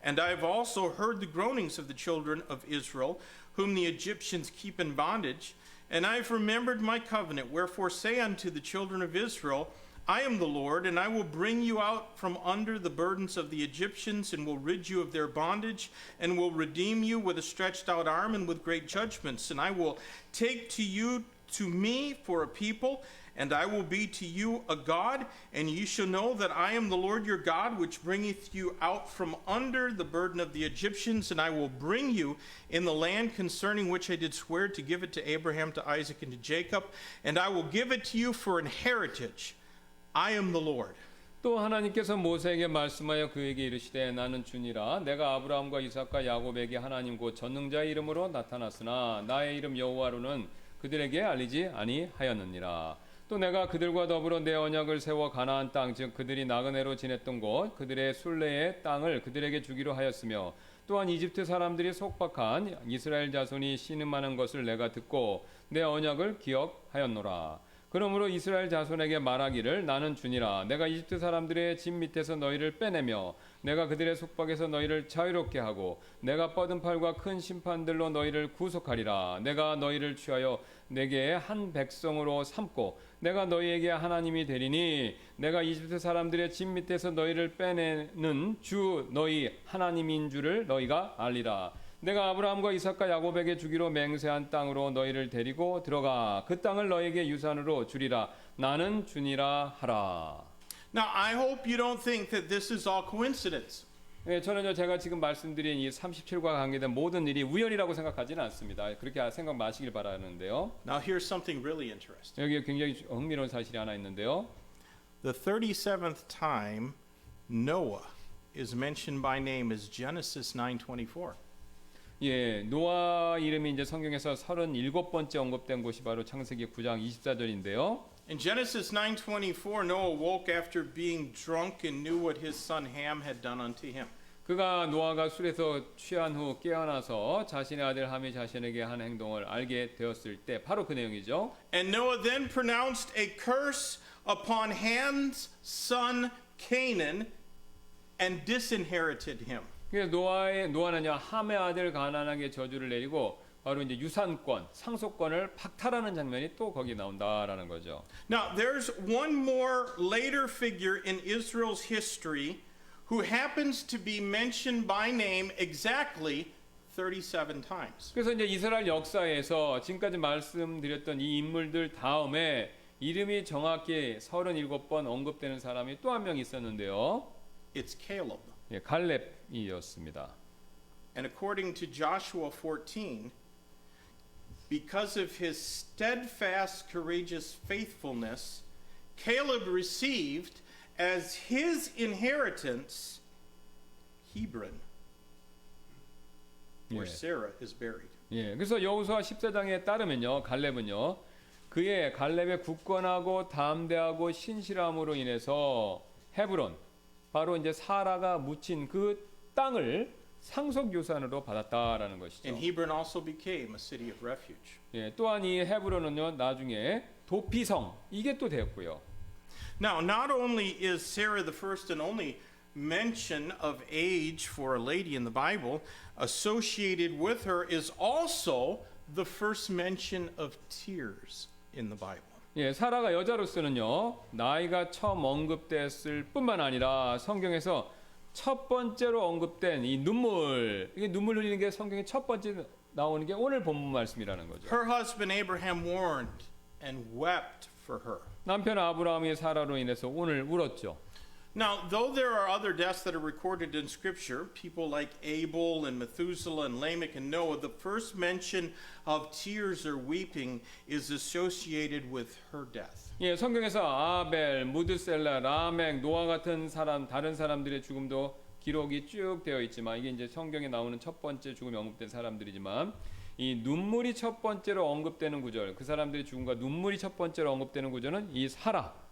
And I have also heard the groanings of the children of Israel, whom the Egyptians keep in bondage. And I have remembered my covenant. Wherefore say unto the children of Israel, I am the Lord, and I will bring you out from under the burdens of the Egyptians, and will rid you of their bondage, and will redeem you with a stretched out arm and with great judgments. And I will take to me for a people, and I will be to you a God, and ye shall know that I am the Lord your God, which bringeth you out from under the burden of the Egyptians, and I will bring you in the land concerning which I did swear to give it to Abraham, to Isaac, and to Jacob, and I will give it to you for an heritage. I am the Lord. 또 하나님께서 모세에게 말씀하여 그에게 이르시되 나는 주니라 내가 아브라함과 이삭과 야곱에게 하나님 곧 전능자의 이름으로 나타났으나 나의 이름 여호와로는 그들에게 알리지 아니하였느니라. 또 내가 그들과 더불어 내 언약을 세워 가나안 땅 즉 그들이 나그네로 지냈던 곳 그들의 순례의 땅을 그들에게 주기로 하였으며 또한 이집트 사람들이 속박한 이스라엘 자손이 신음하는 것을 내가 듣고 내 언약을 기억하였노라. 그러므로 이스라엘 자손에게 말하기를 나는 주니라 내가 이집트 사람들의 짐 밑에서 너희를 빼내며 내가 그들의 속박에서 너희를 자유롭게 하고 내가 뻗은 팔과 큰 심판들로 너희를 구속하리라. 내가 너희를 취하여 내게 한 백성으로 삼고 내가 너희에게 하나님이 되리니 내가 이집트 사람들의 짐 밑에서 너희를 빼내는 주 너희 하나님인 줄을 너희가 알리라. 내가 아브라함과 이삭과 야곱에게 주기로 맹세한 땅으로 너희를 데리고 들어가 그 땅을 너희에게 유산으로 주리라. 나는 주니라 하라. Now, I hope you don't think that this is all coincidence. 네, 저는요 제가 지금 말씀드린 이 37과 관계된 모든 일이 우연이라고 생각하지는 않습니다. 그렇게 생각 마시길 바라는데요. Now, here's something really interesting. 여기 굉장히 흥미로운 사실이 하나 있는데요. the 37th time Noah is mentioned by name is Genesis 9:24. 예, 노아 이름이 이제 성경에서 37번째 언급된 곳이 바로 창세기 9장 24절인데요. In Genesis 9:24, Noah woke after being drunk and knew what his son Ham had done unto him. 그가 노아가 술에서 취한 후 깨어나서 자신의 아들 함이 자신에게 한 행동을 알게 되었을 때 바로 그 내용이죠. And Noah then pronounced a curse upon Ham's son Canaan and disinherited him. 그래서 노아는요 함의 아들 가나안에게 저주를 내리고 바로 이제 유산권, 상속권을 박탈하는 장면이 또 거기 나온다라는 거죠. Now, there's one more later figure in Israel's history who happens to be mentioned by name exactly 37 times. 그래서 이제 이스라엘 역사에서 지금까지 말씀드렸던 이 인물들 다음에 이름이 정확히 37번 언급되는 사람이 또 한 명 있었는데요. It's Caleb. 예, 갈렙이었습니다. And according to Joshua 14, because of his steadfast, courageous faithfulness, Caleb received as his inheritance Hebron, where 예. Sarah is buried. 예, 그래서 여호수아 14장에 따르면요, 갈렙은요, 갈렙의 굳건하고 담대하고 신실함으로 인해서 헤브론, 바로 이제 사라가 묻힌 그 땅을 상속 유산으로 받았다라는 것이죠. And Hebron also became a city of refuge. 예, 또한 이 헤브론은요, 나중에 도피성 이게 또 되었고요. Now, not only is Sarah the first and only mention of age for a lady in the Bible, associated with her is also the first mention of tears in the Bible. 예, 사라가 여자로서는요, 나이가 처음 언급됐을 뿐만 아니라 성경에서 첫 번째로 언급된 이 눈물, 이게 눈물 흘리는 게 성경에 첫 번째 나오는 게 오늘 본문 말씀이라는 거죠. Her husband Abraham mourned and wept for her. 남편 아브라함이 사라로 인해서 오늘 울었죠. Now, though there are other deaths that are recorded in Scripture, people like Abel and Methuselah and Lamech and Noah, the first mention of tears or weeping is associated with her death. 예, 성경에서 아벨, 무드셀라, 라멕, 노아 같은 사람, 다른 사람들의 죽음도 기록이 쭉 되어 있지만 이게 이제 성경에 나오는 첫 번째 죽음이 언급된 사람들이지만 이 눈물이 첫 번째로 언급되는 구절, 그 사람들의 죽음과 눈물이 첫 번째로 언급되는 구절은 이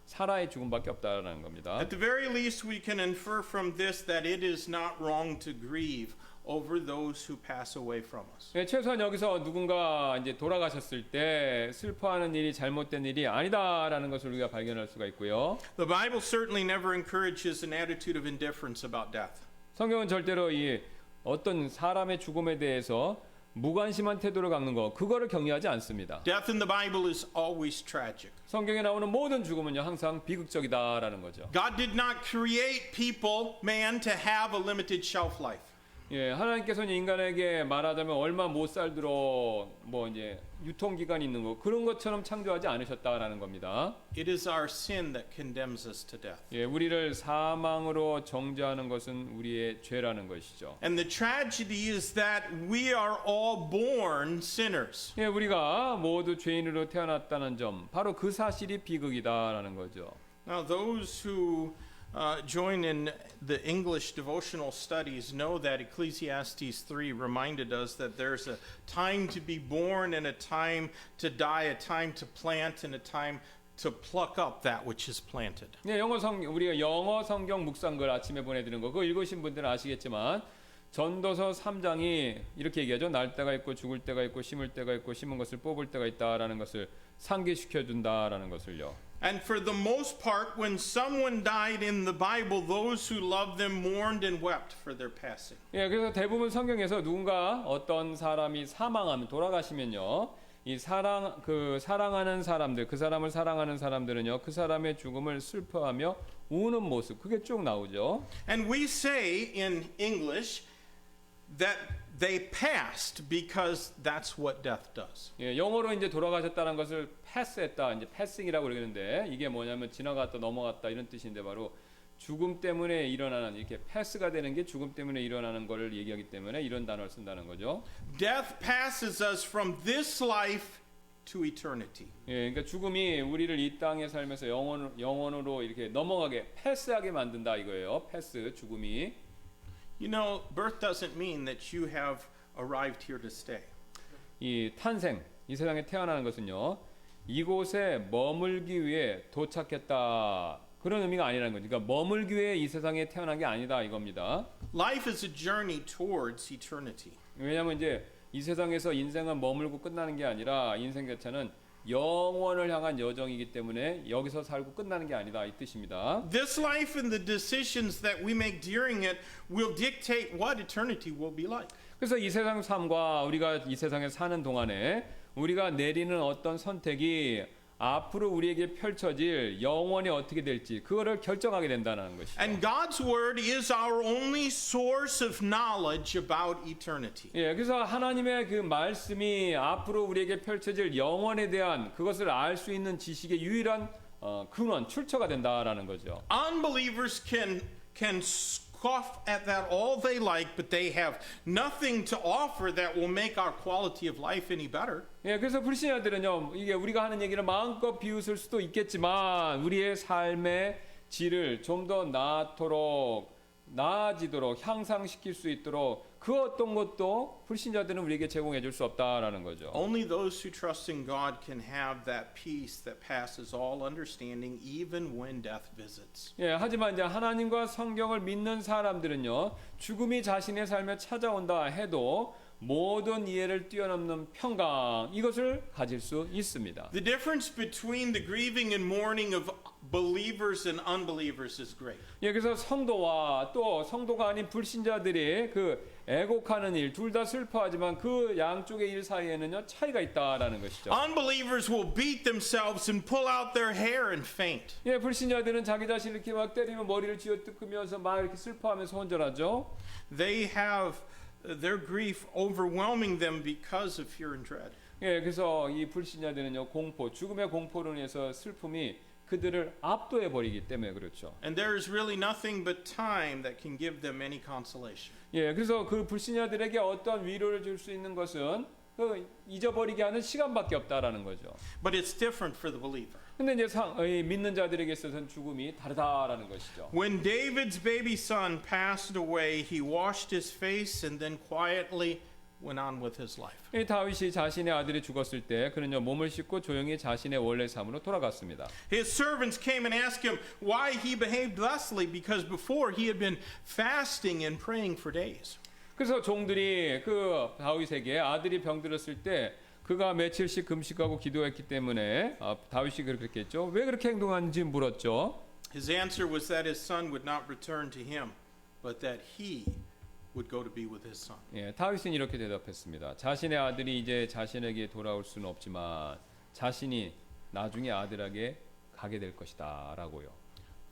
사라의 죽음밖에 없다라는 겁니다. At the very least, we can infer from this that it is not wrong to grieve over those who pass away from us. 네, 최소한 여기서 누군가 이제 돌아가셨을 때 슬퍼하는 일이 잘못된 일이 아니다라는 것을 우리가 발견할 수가 있고요. The Bible certainly never encourages an attitude of indifference about death. 성경은 절대로 이 어떤 사람의 죽음에 대해서 무관심한 태도를 갖는 거 그거를 격려하지 않습니다. Death in the Bible is always tragic. 성경에 나오는 모든 죽음은요 항상 비극적이다라는 거죠. God did not create people, man, to have a limited shelf life. 예, 하나님께서는 인간에게 말하자면 얼마 못 살도록 뭐 이제 유통 기간이 있는 거 그런 것처럼 창조하지 않으셨다라는 겁니다. It is our sin that condemns us to death. 예, 우리를 사망으로 정죄하는 것은 우리의 죄라는 것이죠. And the tragedy is that we are all born sinners. 예, 우리가 모두 죄인으로 태어났다는 점, 바로 그 사실이 비극이다라는 거죠. Now, those who join in the English devotional studies know that Ecclesiastes 3 reminded us that there's a time to be born and a time to die, a time to plant and a time to pluck up that which is planted. 네, 우리가 영어 성경 묵상글 아침에 보내드리는 거 그거 읽으신 분들은 아시겠지만 전도서 3장이 이렇게 얘기하죠. 날 때가 있고 죽을 때가 있고 심을 때가 있고 심은 것을 뽑을 때가 있다라는 것을 상기시켜 준다라는 것을요. And for the most part, when someone died in the Bible, those who loved them mourned and wept for their passing. 예, 그래서 대부분 성경에서 누군가 어떤 사람이 사망하면 돌아가시면요. 이 사랑하는 사람들, 그 사람을 사랑하는 사람들은요. 그 사람의 죽음을 슬퍼하며 우는 모습 그게 쭉 나오죠. And we say in English that they passed because that's what death does. 예, 영어로 이제 돌아가셨다는 것을 패스했다, 이제 패싱이라고 그러는데 이게 뭐냐면 지나갔다 넘어갔다 이런 뜻인데 바로 죽음 때문에 일어나는 이렇게 패스가 되는 게 죽음 때문에 일어나는 거를 얘기하기 때문에 이런 단어를 쓴다는 거죠. Death passes us from this life to eternity. 예, 그러니까 죽음이 우리를 이 땅에 살면서 영원으로 이렇게 넘어가게 패스하게 만든다 이거예요. 패스 죽음이. You know, birth doesn't mean that you have arrived here to stay. 이 탄생, 이 세상에 태어나는 것은요. 이곳에 머물기 위해 도착했다. 그런 의미가 아니라는 거죠. 그러니까 머물기 위해 이 세상에 태어난 게 아니다 이겁니다. Life is a journey towards eternity. 왜냐하면 이제 이 세상에서 인생은 머물고 끝나는 게 아니라 인생 자체는 영원을 향한 여정이기 때문에 여기서 살고 끝나는 게 아니다 이 뜻입니다. This life and the decisions that we make during it will dictate what eternity will be like. 그래서 이 세상 삶과 우리가 이 세상에 사는 동안에 우리가 내리는 어떤 선택이 앞으로 우리에게 펼쳐질 영원이 어떻게 될지 그거를 결정하게 된다는 것이죠. And God's word is our only source of knowledge about eternity. 예, 그래서 하나님의 그 말씀이 앞으로 우리에게 펼쳐질 영원에 대한 그것을 알 수 있는 지식의 유일한 근원, 출처가 된다라는 거죠. Unbelievers can scoff at that all they like, but they have nothing to offer that will make our quality of life any better. 예, 그래서 불신자들은요, 이게 우리가 하는 얘기를 마음껏 비웃을 수도 있겠지만 우리의 삶의 질을 좀 더 나아지도록 향상시킬 수 있도록 그 어떤 것도 불신자들은 우리에게 제공해 줄 수 없다라는 거죠. Only those who trust in God can have that peace that passes all understanding, even when death visits. 예, 하지만 이제 하나님과 성경을 믿는 사람들은요, 죽음이 자신의 삶에 찾아온다 해도 모든 이해를 뛰어넘는 평강 이것을 가질 수 있습니다. The difference between the grieving and mourning of believers and unbelievers is great. 예, 그래서 성도와 또 성도가 아닌 불신자들이 그 애곡하는 일, 둘 다 슬퍼하지만 그 양쪽의 일 사이에는요 차이가 있다라는 것이죠. Unbelievers will beat themselves and pull out their hair and faint. 예, 불신자들은 자기 자신을 이렇게 막 때리면 머리를 쥐어뜯으면서 막 이렇게 슬퍼하면서 혼절하죠. They have their grief overwhelming them because of fear and dread. 예, 그래서 이 불신자들은요 공포, 죽음의 공포로 인해서 슬픔이 그들을 압도해 버리기 때문에 그렇죠. And there is really nothing but time that can give them any consolation. 예, 그래서 그 불신자들에게 어떤 위로를 줄 수 있는 것은 그 잊어버리게 하는 시간밖에 없다라는 거죠. But it's different for the believer. 근데 이제 믿는 자들에게 있어서는 죽음이 다르다라는 것이죠. When David's baby son passed away, he washed his face and then quietly went on with his life. 이 다윗이 자신의 아들이 죽었을 때 그는요 몸을 씻고 조용히 자신의 원래 삶으로 돌아갔습니다. His servants came and asked him why he behaved thusly, because before he had been fasting and praying for days. 그래서 종들이 그 다윗에게 아들이 병들었을 때 그가 며칠씩 금식하고 기도했기 때문에 다윗이 그렇게 했죠. 왜 그렇게 행동하는지 물었죠. His answer was that his son would not return to him, but that he would go to be with his son. 예, 다윗은 이렇게 대답했습니다. 자신의 아들이 이제 자신에게 돌아올 수는 없지만 자신이 나중에 아들에게 가게 될 것이다라고요.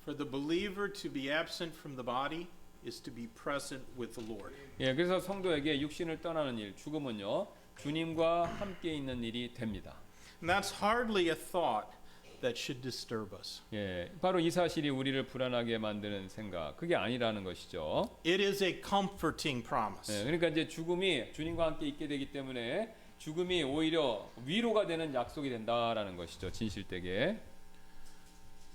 For the believer to be absent from the body is to be present with the Lord. 예, 그래서 성도에게 육신을 떠나는 일, 죽음은요 주님과 함께 있는 일이 됩니다. And that's hardly a thought that should disturb us. 예, 바로 이 사실이 우리를 불안하게 만드는 생각, 그게 아니라는 것이죠. It is a comforting promise. 예, 그러니까 이제 죽음이 주님과 함께 있게 되기 때문에 죽음이 오히려 위로가 되는 약속이 된다라는 것이죠. 진실되게.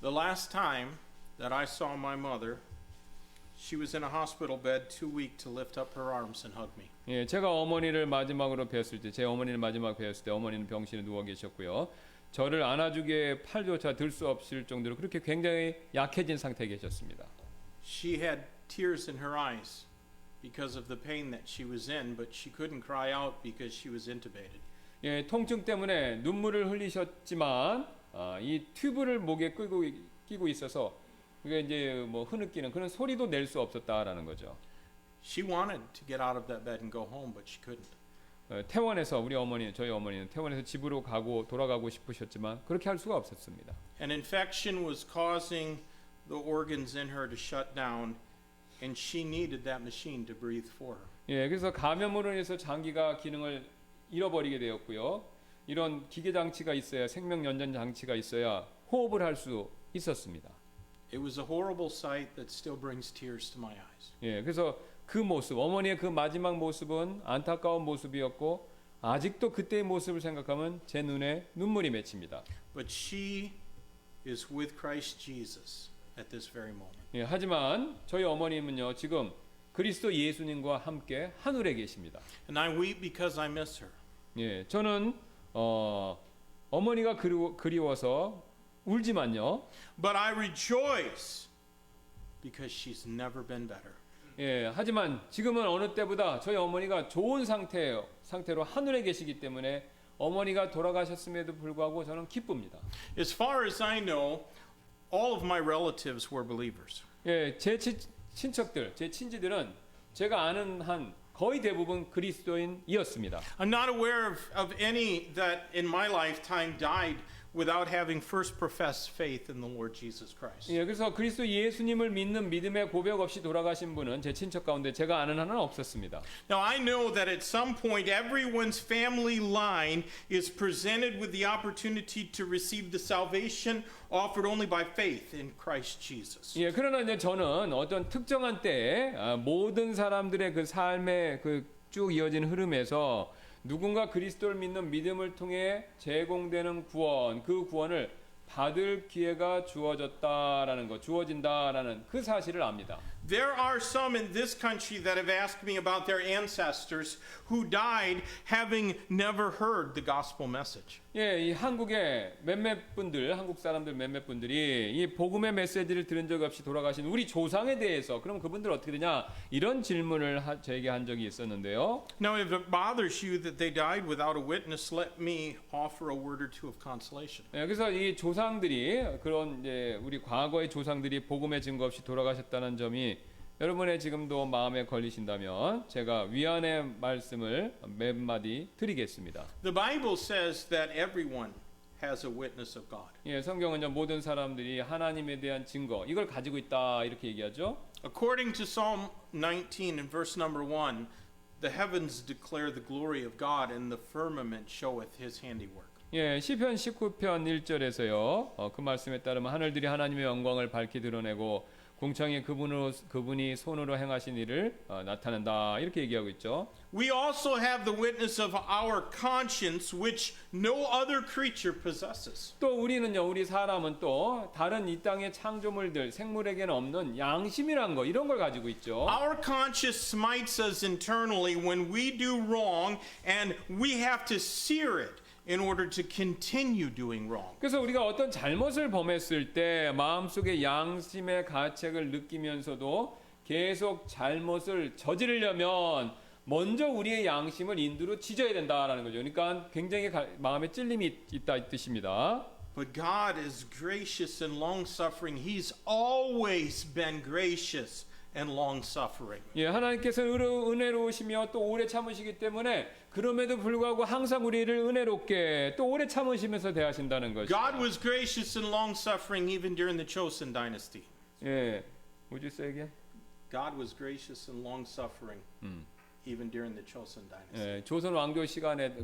The last time that I saw my mother, she was in a hospital bed, too weak to lift up her arms and hug me. 예, 제가 어머니를 마지막으로 뵀을 때, 제 어머니를 마지막 뵀을 때 어머니는 병실에 누워 계셨고요. 저를 안아주기에 팔조차 들 수 없을 정도로 그렇게 굉장히 약해진 상태에 계셨습니다. She had tears in her eyes because of the pain that she was in, but she couldn't cry out because she was intubated. 예, 통증 때문에 눈물을 흘리셨지만 이 튜브를 목에 끼고 있어서 그게 이제 뭐 흐느끼는 그런 소리도 낼 수 없었다라는 거죠. She wanted to get out of that bed and go home, but she couldn't. 퇴원해서 저희 어머니는 퇴원해서 집으로 돌아가고 싶으셨지만 그렇게 할 수가 없었습니다. An infection was causing the organs in her to shut down, and she needed that machine to breathe for her. 예, 그래서 감염으로 인해서 장기가 기능을 잃어버리게 되었고요. 이런 기계 장치가 있어야 생명 연장 장치가 있어야 호흡을 할 수 있었습니다. It was a horrible sight that still brings tears to my eyes. 예, 그래서 그 모습, 어머니의 그 마지막 모습은 안타까운 모습이었고 아직도 그때의 모습을 생각하면 제 눈에 눈물이 맺힙니다. But she is with Christ Jesus at this very moment. 예, 하지만 저희 어머님은요 지금 그리스도 예수님과 함께 하늘에 계십니다. And I weep because I miss her. 예, 저는 어머니가 그리워서 울지만요. But I rejoice because she's never been better. 예, 하지만 지금은 어느 때보다 저희 어머니가 좋은 상태로 하늘에 계시기 때문에 어머니가 돌아가셨음에도 불구하고 저는 기쁩니다. As far as I know, all of my relatives were believers. 예, 제 친척들, 제 친지들은 제가 아는 한 거의 대부분 그리스도인이었습니다. I'm not aware of any that in my lifetime died without having first professed faith in the Lord Jesus Christ. 예, 그래서 그리스도 예수님을 믿는 믿음의 고백 없이 돌아가신 분은 제 친척 가운데 제가 아는 한은 없었습니다. Now I know that at some point everyone's family line is presented with the opportunity to receive the salvation offered only by faith in Christ Jesus. 예, 그러나 이제 저는 어떤 특정한 때에 모든 사람들의 그 삶의 그 쭉 이어진 흐름에서 누군가 그리스도를 믿는 믿음을 통해 제공되는 구원, 그 구원을 받을 기회가 주어진다라는 그 사실을 압니다. There are some in this country that have asked me about their ancestors who died having never heard the gospel message. 예, 이 한국의 한국 사람들 몇몇 분들이 이 복음의 메시지를 들은 적 없이 돌아가신 우리 조상에 대해서 그럼 그분들 어떻게 되냐 이런 질문을 저에게 한 적이 있었는데요. Now, if it bothers you that they died without a witness, let me offer a word or two of consolation. 예, 그래서 이 조상들이 그런 이제 우리 과거의 조상들이 복음의 증거 없이 돌아가셨다는 점이 여러분의 지금도 마음에 걸리신다면 제가 위안의 말씀을 몇 마디 드리겠습니다. The Bible says that everyone has a witness of God. 예, 성경은요 모든 사람들이 하나님에 대한 증거 이걸 가지고 있다 이렇게 얘기하죠. According to Psalm 19 and verse number 1, the heavens declare the glory of God and the firmament showeth his handiwork. 예, 시편 19편 1절에서요. 그 말씀에 따르면 하늘들이 하나님의 영광을 밝히 드러내고 궁창에 그분이 손으로 행하신 일을 나타낸다 이렇게 얘기하고 있죠. We also have the witness of our conscience which no other creature possesses. 또 우리 사람은 또 다른 이 땅의 창조물들 생물에게는 없는 양심이란 거 이런 걸 가지고 있죠. Our conscience smites us internally when we do wrong and we have to sear it in order to continue doing wrong. 그래서 우리가 어떤 잘못을 범했을 때 마음속에 양심의 가책을 느끼면서도 계속 잘못을 저지르려면 먼저 우리의 양심을 인두로 찢어야 된다라는 거죠. 그러니까 굉장히 마음에 찔림이 있다 이 뜻입니다. But God is gracious and long-suffering. He's always been gracious and long-suffering. 예, 하나님께서는 은혜로우시며 또 오래 참으시기 때문에 그럼에도 불구하고 항상 우리를 은혜롭게 또 오래 참으시면서 대하신다는 것이죠. God was gracious and long-suffering even during the Chosen dynasty. 예, would you say again? God was gracious and long-suffering even during the Chosen dynasty. 예, 조선 왕조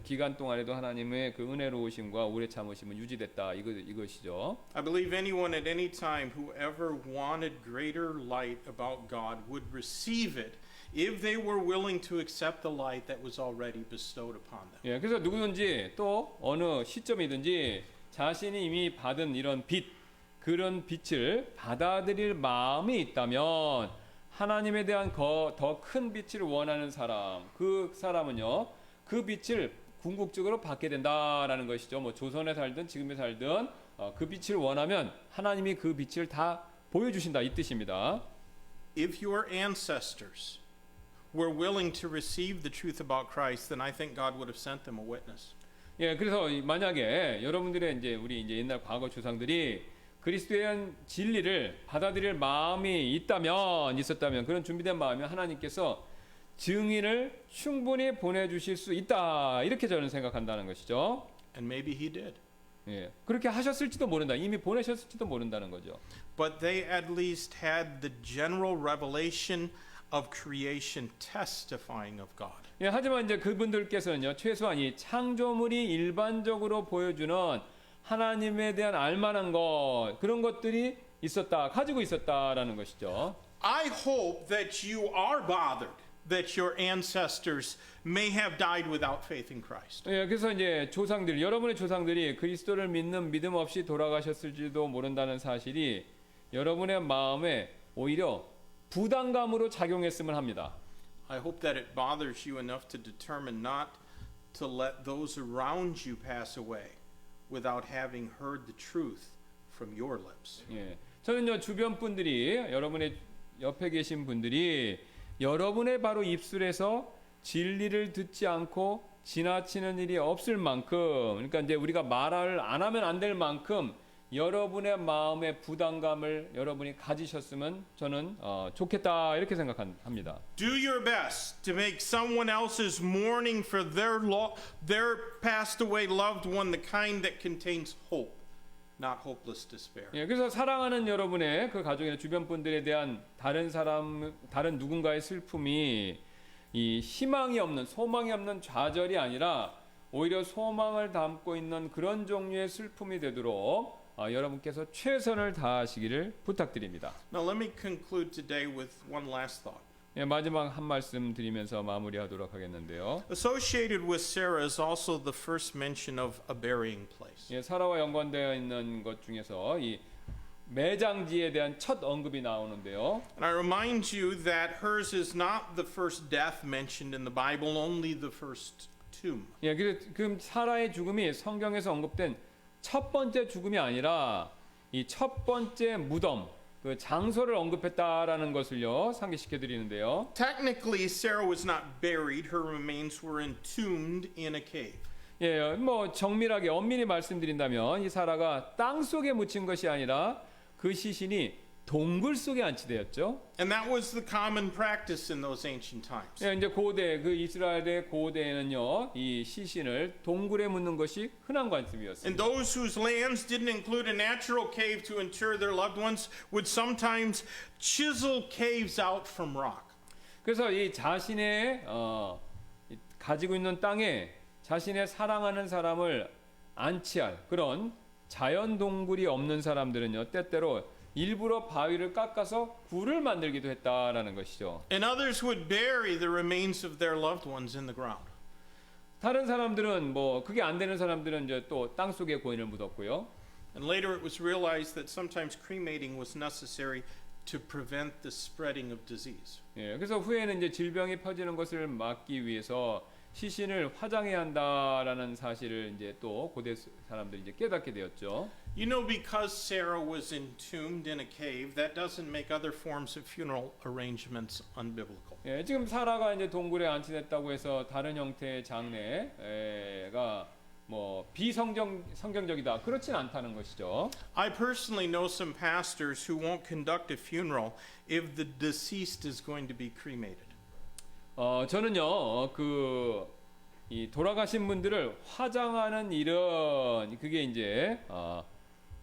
기간 동안에도 하나님의 그 은혜로우심과 오래 참으심은 유지됐다 이것이죠. I believe anyone at any time who ever wanted greater light about God would receive it if they were willing to accept the light that was already bestowed upon them. 예, 그래서 누구든지 또 어느 시점이든지 자신이 이미 받은 이런 그런 빛을 받아들일 마음이 있다면 하나님에 대한 더 큰 빛을 원하는 사람, 그 사람은요, 그 빛을 궁극적으로 받게 된다라는 것이죠. 뭐 조선에 살든 지금에 살든 그 빛을 원하면 하나님이 그 빛을 다 보여주신다 이 뜻입니다. If your ancestors were willing to receive the truth about Christ, then I think God would have sent them a witness. 예, 그래서 만약에 여러분들의 우리 옛날 과거 조상들이 그리스도에 대한 진리를 받아들일 마음이 있었다면 그런 준비된 마음이면 하나님께서 증인을 충분히 보내주실 수 있다 이렇게 저는 생각한다는 것이죠. And maybe he did. 예, 그렇게 하셨을지도 모른다. 이미 보내셨을지도 모른다는 거죠. But they at least had the general revelation of creation testifying of God. 예, 하지만 이제 그분들께서는요 최소한 이 창조물이 일반적으로 보여주는 하나님에 대한 알만한 것 그런 것들이 가지고 있었다라는 것이죠. I hope that you are bothered that your ancestors may have died without faith in Christ. 예, 그래서 이제 조상들, 여러분의 조상들이 그리스도를 믿는 믿음 없이 돌아가셨을지도 모른다는 사실이 여러분의 마음에 오히려 부담감으로 작용했으면 합니다. I hope that it bothers you enough to determine not to let those around you pass away without having heard the truth from your lips. 예, 저는요 주변 분들이 여러분의 옆에 계신 분들이 여러분의 바로 입술에서 진리를 듣지 않고 지나치는 일이 없을 만큼, 그러니까 이제 우리가 말을 안 하면 안 될 만큼 여러분의 마음의 부담감을 여러분이 가지셨으면 저는 좋겠다 이렇게 생각합니다. Do your best to make someone else's mourning for their passed away loved one the kind that contains hope, not hopeless despair. 예, 그래서 사랑하는 여러분의 그 가족이나 주변 분들에 대한 다른 누군가의 슬픔이 이 희망이 없는, 소망이 없는 좌절이 아니라 오히려 소망을 담고 있는 그런 종류의 슬픔이 되도록 여러분께서 최선을 다하시기를 부탁드립니다. Now let me conclude today with one last thought. 예, 마지막 한 말씀 드리면서 마무리하도록 하겠는데요. Associated with Sarah is also the first mention of a burying place. 예, 사라와 연관되어 있는 것 중에서 이 매장지에 대한 첫 언급이 나오는데요. And I remind you that hers is not the first death mentioned in the Bible, only the first tomb. 예, 그럼 사라의 죽음이 성경에서 언급된 첫 번째 죽음이 아니라 이 첫 번째 무덤, 그 장소를 언급했다라는 것을요 상기시켜 드리는데요. Technically, Sarah was not buried; her remains were entombed in a cave. 예, 뭐 정밀하게 엄밀히 말씀드린다면 이 사라가 땅 속에 묻힌 것이 아니라 그 시신이 동굴 속에 안치되었죠. And that was the common practice in those ancient times. 예, 이제 고대 그 이스라엘의 고대에는요 이 시신을 동굴에 묻는 것이 흔한 관습이었습니다. And those whose lands didn't include a natural cave to inter their loved ones would sometimes chisel caves out from rock. 그래서 이 자신의 가지고 있는 땅에 자신의 사랑하는 사람을 안치할 그런 자연 동굴이 없는 사람들은요 때때로 일부러 바위를 깎아서 굴을 만들기도 했다라는 것이죠. And others would bury the remains of their loved ones in the ground. 다른 사람들은 뭐 그게 안 되는 사람들은 이제 또 땅 속에 고인을 묻었고요. And later it was realized that sometimes cremating was necessary to prevent the spreading of disease. 예, 그래서 후에는 이제 질병이 퍼지는 것을 막기 위해서 시신을 화장해야 한다라는 사실을 이제 또 고대 사람들이 이제 깨닫게 되었죠. You know, because Sarah was entombed in a cave, that doesn't make other forms of funeral arrangements unbiblical. 예, 지금 사라가 이제 동굴에 안치됐다고 해서 다른 형태의 장례가 뭐 비성경적이다 그렇진 않다는 것이죠. I personally know some pastors who won't conduct a funeral if the deceased is going to be cremated. 저는요 이 돌아가신 분들을 화장하는 일은 그게 이제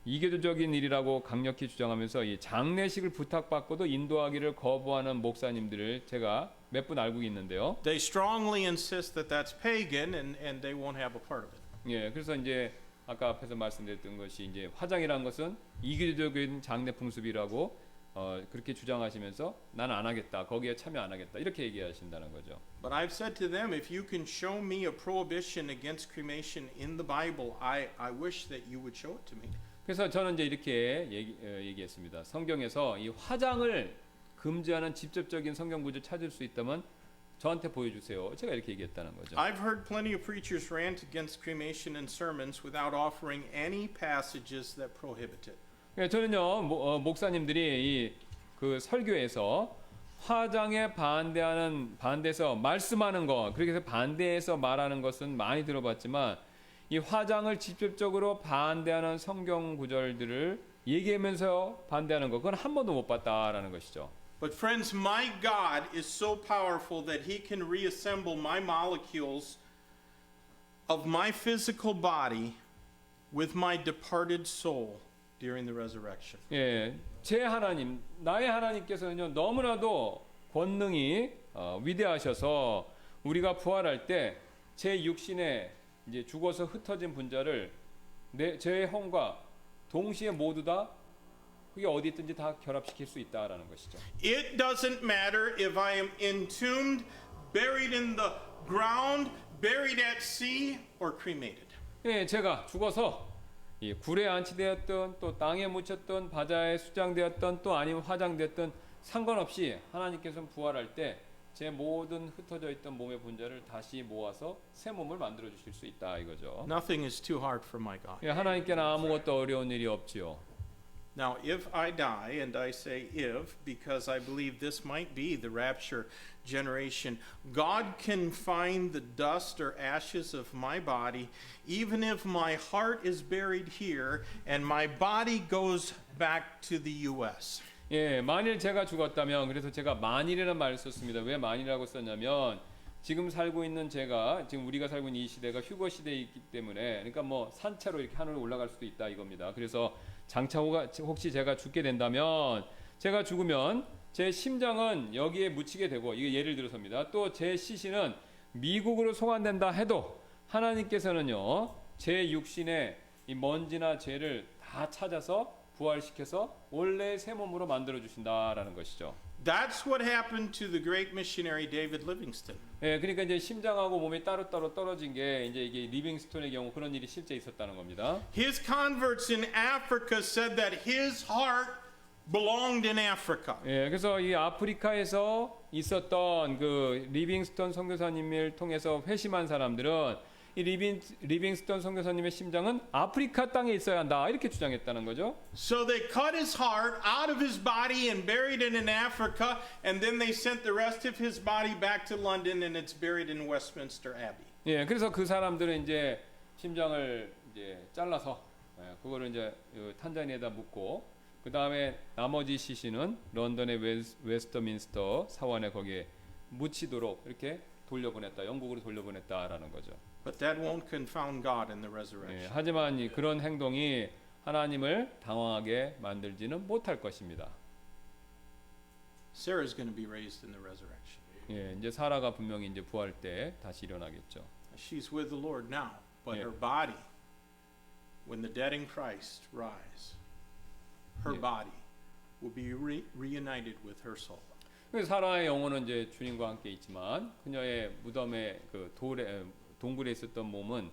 이교도적인 일이라고 강력히 주장하면서 이 장례식을 부탁받고도 인도하기를 거부하는 목사님들을 제가 몇 분 알고 있는데요. They strongly insist that that's pagan and they won't have a part of it. 예, 그래서 이제 아까 앞에서 말씀드렸던 것이 이제 화장이라는 것은 이교도적인 장례 풍습이라고 그렇게 주장하시면서 나는 안 하겠다. 거기에 참여 안 하겠다. 이렇게 얘기하신다는 거죠. But I've said to them, if you can show me a prohibition against cremation in the Bible, I wish that you would show it to me. 그래서 저는 이제 이렇게 얘기했습니다. 성경에서 이 화장을 금지하는 직접적인 성경 구절 찾을 수 있다면 저한테 보여주세요. 제가 이렇게 얘기했다는 거죠. I've heard plenty of preachers rant against cremation in sermons without offering any passages that prohibit it. 저는요 목사님들이 그 설교에서 화장에 반대해서 말씀하는 것, 그렇게 해서 반대해서 말하는 것은 많이 들어봤지만 이 화장을 직접적으로 반대하는 성경 구절들을 얘기하면서 반대하는 것, 그건 한 번도 못 봤다라는 것이죠. But friends, my God is so powerful that He can reassemble my molecules of my physical body with my departed soul during the resurrection. 예, 제 하나님, 나의 하나님께서는요 너무나도 권능이 위대하셔서 우리가 부활할 때 제 육신에 이제 죽어서 흩어진 분자를 제 형과 동시에 모두 다 그게 어디 있든지 다 결합시킬 수 있다라는 것이죠. It doesn't matter if I am entombed, buried in the ground, buried at sea, or cremated. 예, 제가 죽어서 이 굴에 안치되었던 또 땅에 묻혔던 바다에 수장되었던 또 아니면 화장되었던 상관없이 하나님께서는 부활할 때 제 모든 흩어져 있던 몸의 분자를 다시 모아서 새 몸을 만들어 주실 수 있다 이거죠. Nothing is too hard for my God. 예, 하나님께는 아무것도 어려운 일이 없지요. Now, if I die, and I say if, because I believe this might be the rapture generation, God can find the dust or ashes of my body, even if my heart is buried here and my body goes back to the U.S. 예, 만일 제가 죽었다면, 그래서 제가 만일이라는 말을 썼습니다. 왜 만일이라고 썼냐면 지금 살고 있는 제가, 지금 우리가 살고 있는 이 시대가 휴거 시대에 있기 때문에, 그러니까 뭐 산채로 이렇게 하늘로 올라갈 수도 있다 이겁니다. 그래서 장차 혹시 제가 죽게 된다면, 제가 죽으면 제 심장은 여기에 묻히게 되고, 이게 예를 들어서입니다. 또 제 시신은 미국으로 송환된다 해도 하나님께서는요, 제 육신의 이 먼지나 죄를 다 찾아서 부활시켜서 원래 새 몸으로 만들어 주신다라는 것이죠. That's what happened to the great missionary David Livingstone. 예, 그러니까 이제 심장하고 몸이 따로따로 떨어진 게 이제 이게 리빙스톤의 경우 그런 일이 실제 있었다는 겁니다. His converts in Africa said that his heart belonged in Africa. 예, 그래서 이 아프리카에서 있었던 그 리빙스톤 선교사님을 통해서 회심한 사람들은 이 리빙스톤 선교사님의 심장은 아프리카 땅에 있어야 한다 이렇게 주장했다는 거죠. So they cut his heart out of his body and buried it in Africa, and then they sent the rest of his body back to London, and it's buried in Westminster Abbey. 예, 그래서 그 사람들은 이제 심장을 이제 잘라서 그거를 이제 탄자니아에다 묻고 그 다음에 나머지 시신은 런던의 웨스터민스터 사원에 거기에 묻히도록 이렇게 돌려보냈다, 영국으로 돌려보냈다라는 거죠. But that won't confound God in the 예, resurrection. 하지만 그런 행동이 하나님을 당황하게 만들지는 못할 것입니다. Sarah's going to be raised in the resurrection. 예, 이제 사라가 분명히 이제 부활 때 다시 일어나겠죠. She's with the Lord now, but Yeah. her body, when the dead in Christ rise, her Yeah. body will be reunited with her soul. 그래서 사라의 영혼은 이제 주님과 함께 있지만 그녀의 무덤에 그 동굴에 있었던 몸은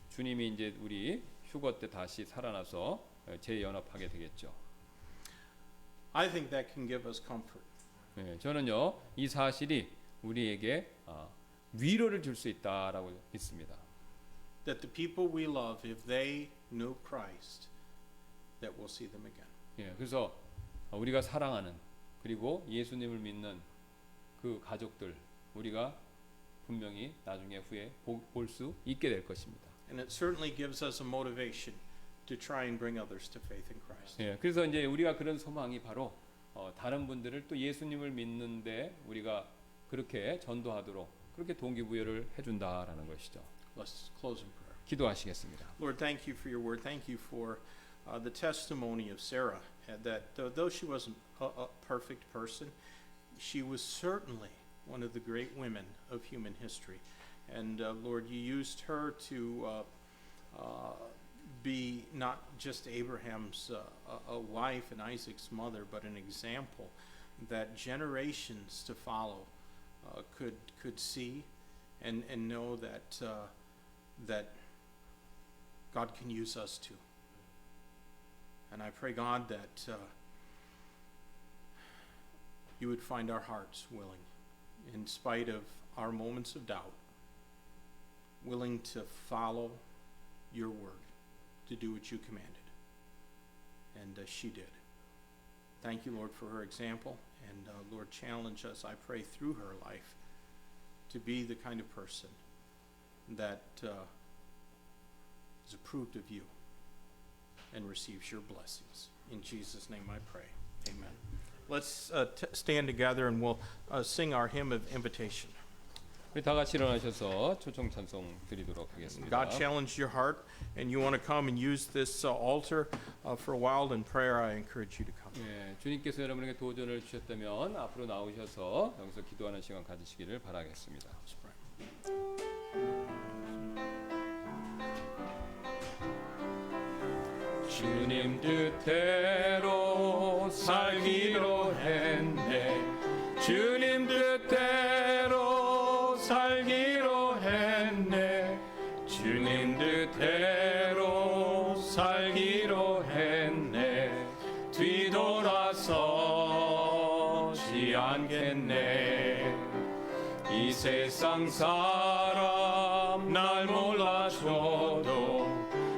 주님이 이제 우리 휴거 때 다시 살아나서 재연합하게 되겠죠. I think that can give us comfort. 예, 저는요 이 사실이 우리에게 위로를 줄 수 있다라고 믿습니다. That the people we love, if they knew Christ, that we'll see them again. 예, 그래서 우리가 사랑하는 그리고 예수님을 믿는 그 가족들 우리가 분명히 나중에 후에 볼 수 있게 될 것입니다. And it certainly gives us a motivation to try and bring others to faith in Christ. 예, 그래서 이제 우리가 그런 소망이 바로 다른 분들을 또 예수님을 믿는데 우리가 그렇게 전도하도록 그렇게 동기부여를 해준다라는 것이죠. Let's close in prayer. 기도하시겠습니다. Lord, thank you for your word. Thank you for the testimony of Sarah, that though she wasn't a perfect person, she was certainly one of the great women of human history. And Lord, you used her to be not just Abraham's a wife and Isaac's mother, but an example that generations to follow could see and know that that God can use us too. And I pray, God, that you would find our hearts willing, in spite of our moments of doubt, willing to follow your word, to do what you commanded. And she did. Thank you, Lord, for her example. And Lord, challenge us, I pray, through her life to be the kind of person that is approved of you and receives your blessings. In Jesus' name I pray. Amen. Let's stand together and we'll sing our hymn of invitation. 우리 다 같이 일어나셔서 초청 찬송 드리도록 하겠습니다. God challenged your heart and you want to come and use this altar for a while in prayer, I encourage you to come. 예, 주님께서 여러분에게 도전을 주셨다면 앞으로 나오셔서 여기서 기도하는 시간 가지시기를 바라겠습니다. Let's pray. 주님 뜻대로 주님 뜻대로 살기로 했네. 주님 뜻대로 살기로 했네. 뒤돌아서지 않겠네. 이 세상 사람 날 몰라줘도,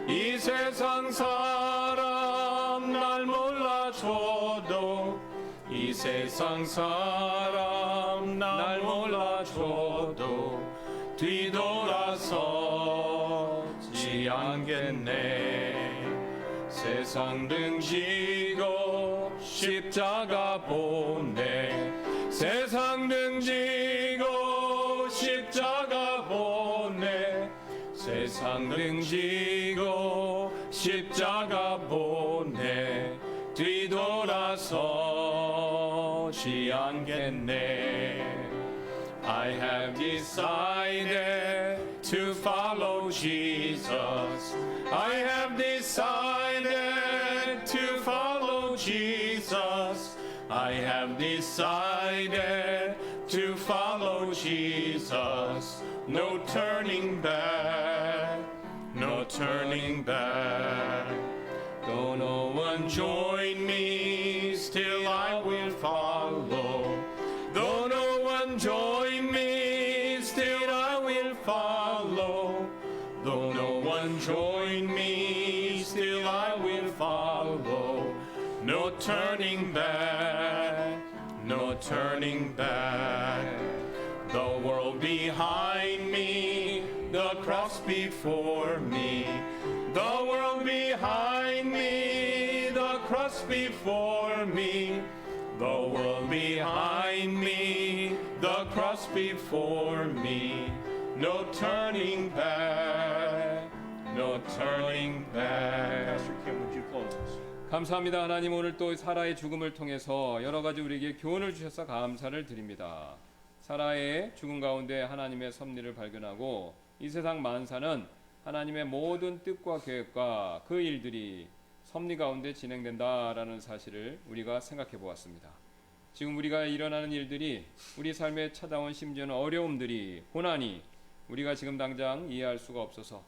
이 세상 사람 날 몰라줘도, 이 세상 사람 날 몰라줘도 뒤돌아서지 않겠네. 세상 등지고 십자가 보내. 세상 등지고 십자가 보내. 세상 등지고 십자가 보내. 뒤돌아서지 않겠네. I have decided to follow Jesus. I have decided to follow Jesus. I have decided to follow Jesus. No turning back, no turning back. Though no one join me, still I will follow. Though no one join me, still I will follow. Though no one join me, still I will follow. No turning back, no turning back. The world behind me, the cross before me. The world behind me, the cross before me. The world behind me, the cross before me. No turning back, no turning back. Pastor Kim, would you close us? 감사합니다. 하나님, 오늘 또 사라의 죽음을 통해서 여러 가지 우리에게 교훈을 주셔서 감사를 드립니다. 사라의 죽음 가운데 하나님의 섭리를 발견하고 이 세상 만사는 하나님의 모든 뜻과 계획과 그 일들이 섭리 가운데 진행된다라는 사실을 우리가 생각해 보았습니다. 지금 우리가 일어나는 일들이, 우리 삶에 찾아온 심지어는 어려움들이, 고난이 우리가 지금 당장 이해할 수가 없어서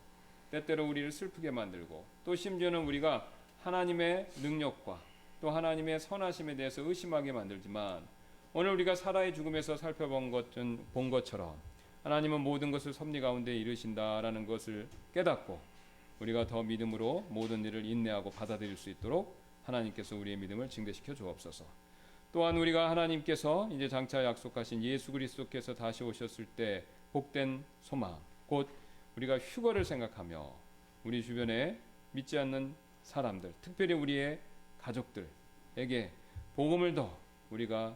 때때로 우리를 슬프게 만들고, 또 심지어는 우리가 하나님의 능력과 또 하나님의 선하심에 대해서 의심하게 만들지만, 오늘 우리가 사라의 죽음에서 살펴본 것처럼 하나님은 모든 것을 섭리 가운데 이루신다라는 것을 깨닫고 우리가 더 믿음으로 모든 일을 인내하고 받아들일 수 있도록 하나님께서 우리의 믿음을 증대시켜 주옵소서. 또한 우리가 하나님께서 이제 장차 약속하신 예수 그리스도께서 다시 오셨을 때 복된 소망, 곧 우리가 휴거를 생각하며 우리 주변에 믿지 않는 사람들, 특별히 우리의 가족들에게 복음을 더 우리가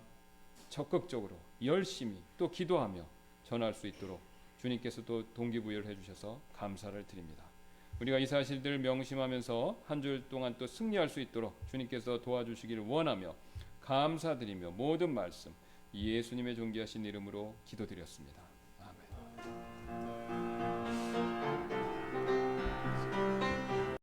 적극적으로 열심히 또 기도하며 전할 수 있도록 주님께서 또 동기부여를 해주셔서 감사를 드립니다. 우리가 이 사실들을 명심하면서 한 주 동안 또 승리할 수 있도록 주님께서 도와주시기를 원하며 감사드리며 모든 말씀 예수님의 존귀하신 이름으로 기도드렸습니다. 아멘.